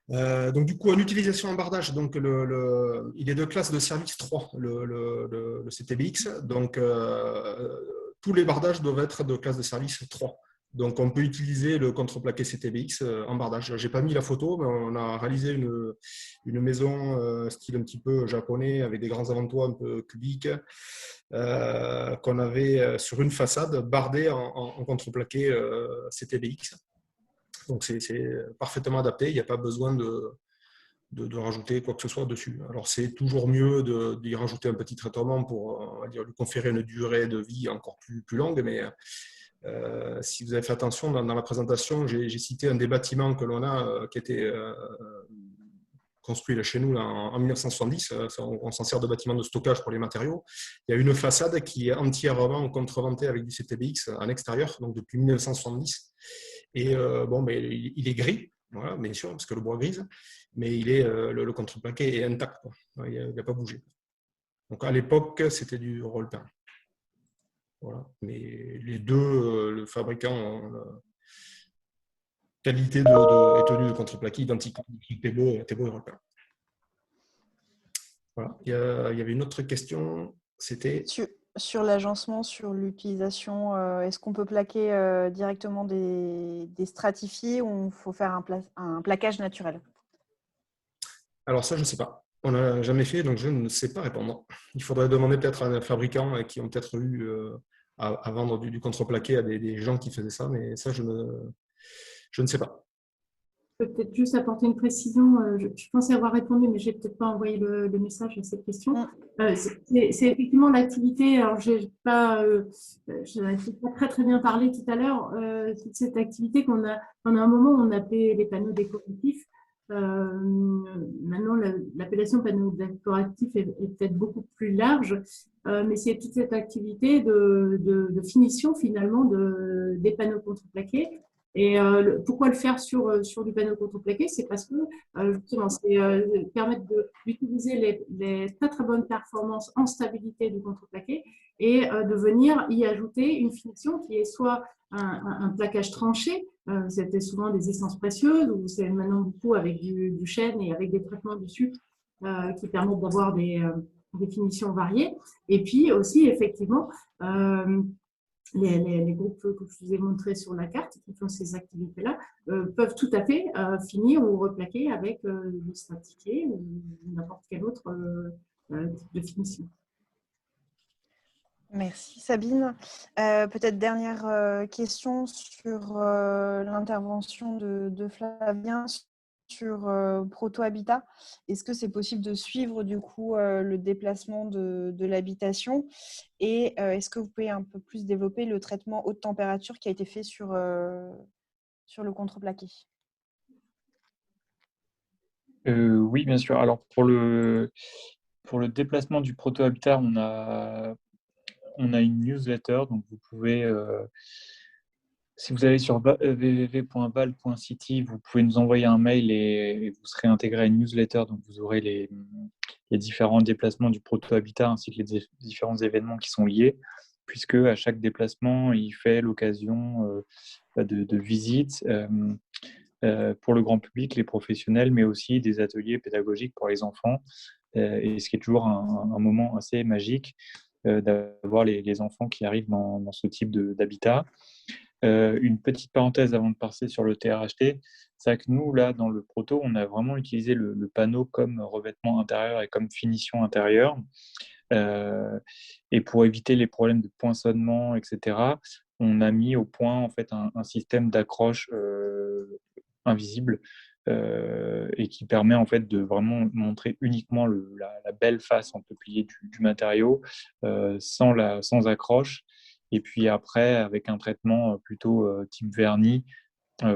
Donc, du coup, en utilisation en bardage, donc il est de classe de service 3, le CTBX. Donc, tous les bardages doivent être de classe de service 3. Donc, on peut utiliser le contreplaqué CTBX en bardage. Je n'ai pas mis la photo, mais on a réalisé une maison style un petit peu japonais avec des grands avantoirs un peu cubiques qu'on avait sur une façade bardée en contreplaqué CTBX. Donc, c'est parfaitement adapté. Il n'y a pas besoin de rajouter quoi que ce soit dessus. Alors, c'est toujours mieux d'y rajouter un petit traitement pour on va dire, lui conférer une durée de vie encore plus longue, mais si vous avez fait attention, dans la présentation, j'ai cité un des bâtiments que l'on a qui a été construit là, chez nous là, en 1970. On s'en sert de bâtiment de stockage pour les matériaux. Il y a une façade qui est entièrement contreventée avec du CTBX en extérieur, donc depuis 1970. Et bon, mais il est gris, voilà, bien sûr, parce que le bois grise, mais le contreplaqué est intact, quoi. Il n'a pas bougé. Donc à l'époque, c'était du roll peint. Voilà. Mais les deux, le fabricant ont la qualité et tenue de contreplaqué identique. Thébault et roll peint. Voilà. Il y avait une autre question, c'était… Sur l'agencement, sur l'utilisation, est-ce qu'on peut plaquer directement des stratifiés ou il faut faire un plaquage naturel? Alors ça, je ne sais pas. On n'a jamais fait, donc je ne sais pas répondre. Il faudrait demander peut-être à un fabricant qui ont peut-être eu à vendre du contreplaqué à des gens qui faisaient ça, mais ça, je ne sais pas. Je peux peut-être juste apporter une précision. Je pensais avoir répondu, mais je n'ai peut-être pas envoyé le message à cette question. C'est effectivement l'activité. Alors, je n'ai pas très très bien parlé tout à l'heure. C'est cette activité qu'on a. On a un moment, on appelait les panneaux décoratifs. Maintenant, l'appellation panneau décoratif est peut-être beaucoup plus large, mais c'est toute cette activité de finition finalement des panneaux contreplaqués. Et pourquoi le faire sur du panneau contreplaqué? C'est parce que justement, c'est permettre d'utiliser les très très bonnes performances en stabilité du contreplaqué et de venir y ajouter une finition qui est soit un plaquage tranché, c'était souvent des essences précieuses, ou c'est maintenant beaucoup avec du chêne et avec des traitements dessus qui permettent d'avoir des finitions variées. Et puis aussi, effectivement, les groupes que je vous ai montrés sur la carte qui font ces activités-là peuvent tout à fait finir ou replaquer avec le stratifié ou n'importe quel autre type de finition. Merci Sabine. Peut-être dernière question sur l'intervention de Flavien sur Proto-Habitat. Est-ce que c'est possible de suivre du coup le déplacement de l'habitation et est-ce que vous pouvez un peu plus développer le traitement haute température qui a été fait sur le contreplaqué? Oui, bien sûr. Alors pour le déplacement du Proto-Habitat, on a une newsletter, donc vous pouvez, si vous allez sur www.val.city, vous pouvez nous envoyer un mail et vous serez intégré à une newsletter, donc vous aurez les différents déplacements du Proto-Habitat ainsi que les différents événements qui sont liés, puisque à chaque déplacement, il fait l'occasion de visites pour le grand public, les professionnels, mais aussi des ateliers pédagogiques pour les enfants, et ce qui est toujours un moment assez magique d'avoir les enfants qui arrivent dans ce type d'habitat. Une petite parenthèse avant de passer sur le TRHT, c'est que nous, là, dans le proto, on a vraiment utilisé le panneau comme revêtement intérieur et comme finition intérieure. Et pour éviter les problèmes de poinçonnement, etc., on a mis au point en fait, un système d'accroche invisible et qui permet en fait de vraiment montrer uniquement la belle face en peuplier du matériau sans accroche. Et puis après, avec un traitement plutôt type vernis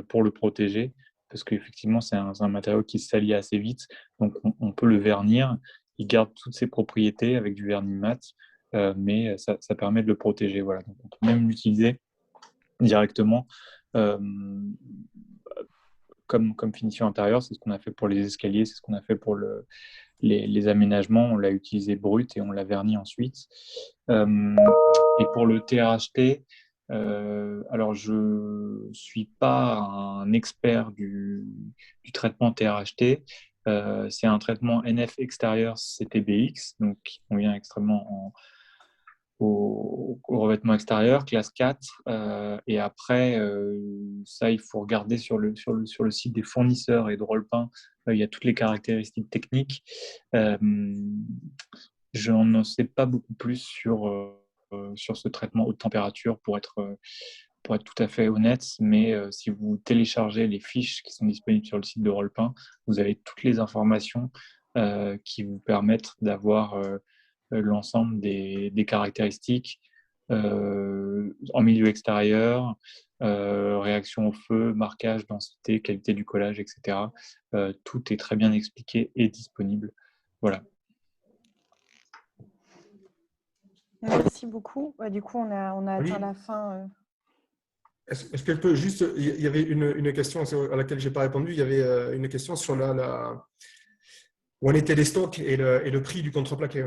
pour le protéger, parce qu'effectivement, c'est un matériau qui se salit assez vite, donc on peut le vernir. Il garde toutes ses propriétés avec du vernis mat, mais ça permet de le protéger. Voilà. Donc on peut même l'utiliser directement comme finition intérieure. C'est ce qu'on a fait pour les escaliers, c'est ce qu'on a fait pour les aménagements. On l'a utilisé brut et on l'a verni ensuite. Et pour le TRHT, alors je ne suis pas un expert du traitement TRHT. C'est un traitement NF extérieur CTBX, donc qui convient extrêmement au revêtement extérieur, classe 4. Et après, ça, il faut regarder sur le site des fournisseurs et de Rollpin. Il y a toutes les caractéristiques techniques. Je n'en sais pas beaucoup plus sur ce traitement haute température pour être tout à fait honnête, mais si vous téléchargez les fiches qui sont disponibles sur le site de Rollpin, vous avez toutes les informations qui vous permettent d'avoir l'ensemble des caractéristiques en milieu extérieur, réaction au feu, marquage, densité, qualité du collage, etc. Tout est très bien expliqué et disponible. Voilà. Merci beaucoup. Du coup, on a atteint Oui. la fin. Est-ce qu'elle peut juste… Il y avait une question à laquelle je n'ai pas répondu. Il y avait une question sur où en étaient les stocks et le prix du contreplaqué.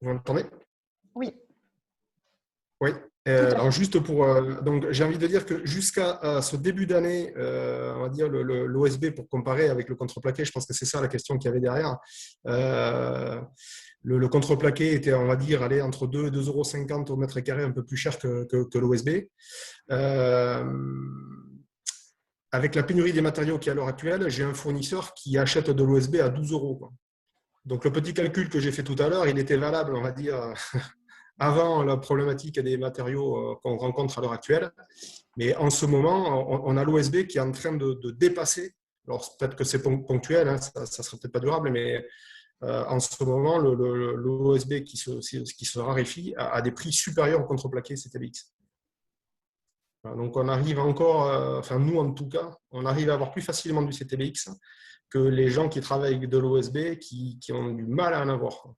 Vous m'entendez? Oui. Oui. Alors juste pour… donc j'ai envie de dire que jusqu'à ce début d'année, on va dire l'OSB pour comparer avec le contreplaqué, je pense que c'est ça la question qu'il y avait derrière. Le contreplaqué était, on va dire, allé entre 2 et 2,50 € au mètre carré, un peu plus cher que l'OSB. Avec la pénurie des matériaux qui est à l'heure actuelle, j'ai un fournisseur qui achète de l'OSB à 12 €, quoi. Donc le petit calcul que j'ai fait tout à l'heure, il était valable, on va dire, avant la problématique des matériaux qu'on rencontre à l'heure actuelle. Mais en ce moment, on a l'OSB qui est en train de dépasser. Alors peut-être que c'est ponctuel, hein, ça ne sera peut-être pas durable, mais en ce moment, l'OSB qui se raréfie a des prix supérieurs au contreplaqué CTBX. Donc on arrive encore, enfin nous en tout cas, on arrive à avoir plus facilement du CTBX que les gens qui travaillent avec de l'OSB qui ont du mal à en avoir.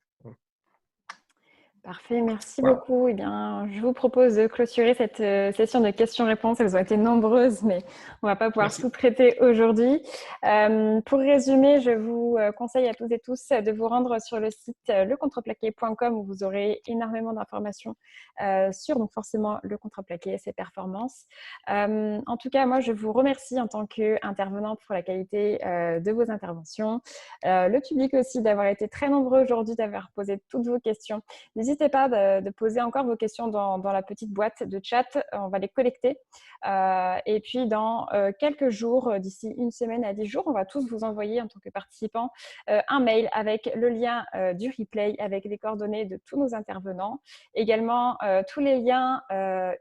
Parfait, merci Voilà. beaucoup. Eh bien, je vous propose de clôturer cette session de questions-réponses. Elles ont été nombreuses, mais on ne va pas pouvoir tout traiter aujourd'hui. Pour résumer, je vous conseille à toutes et tous de vous rendre sur le site lecontreplaqué.com où vous aurez énormément d'informations sur donc forcément le contreplaqué et ses performances. En tout cas, moi, je vous remercie en tant qu'intervenante pour la qualité de vos interventions. Le public aussi d'avoir été très nombreux aujourd'hui, d'avoir posé toutes vos questions. N'hésitez pas de poser encore vos questions dans la petite boîte de chat. On va les collecter. Et puis, dans quelques jours, d'ici une semaine à 10 jours, on va tous vous envoyer en tant que participants un mail avec le lien du replay, avec les coordonnées de tous nos intervenants. Également, tous les liens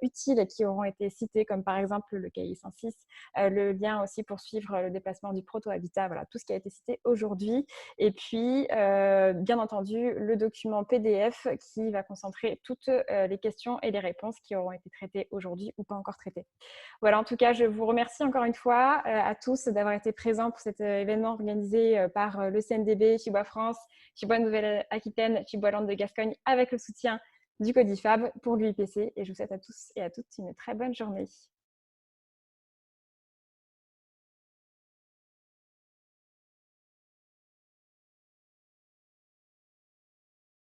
utiles qui auront été cités, comme par exemple le cahier 106, le lien aussi pour suivre le déplacement du proto-habitat, voilà, tout ce qui a été cité aujourd'hui. Et puis, bien entendu, le document PDF qui va concentrer toutes les questions et les réponses qui auront été traitées aujourd'hui ou pas encore traitées. Voilà, en tout cas, je vous remercie encore une fois à tous d'avoir été présents pour cet événement organisé par le CNDB, FIBOA France, FIBOA Nouvelle-Aquitaine, FIBOA Landes de Gascogne, avec le soutien du Codifab pour l'UIPC. Et je vous souhaite à tous et à toutes une très bonne journée.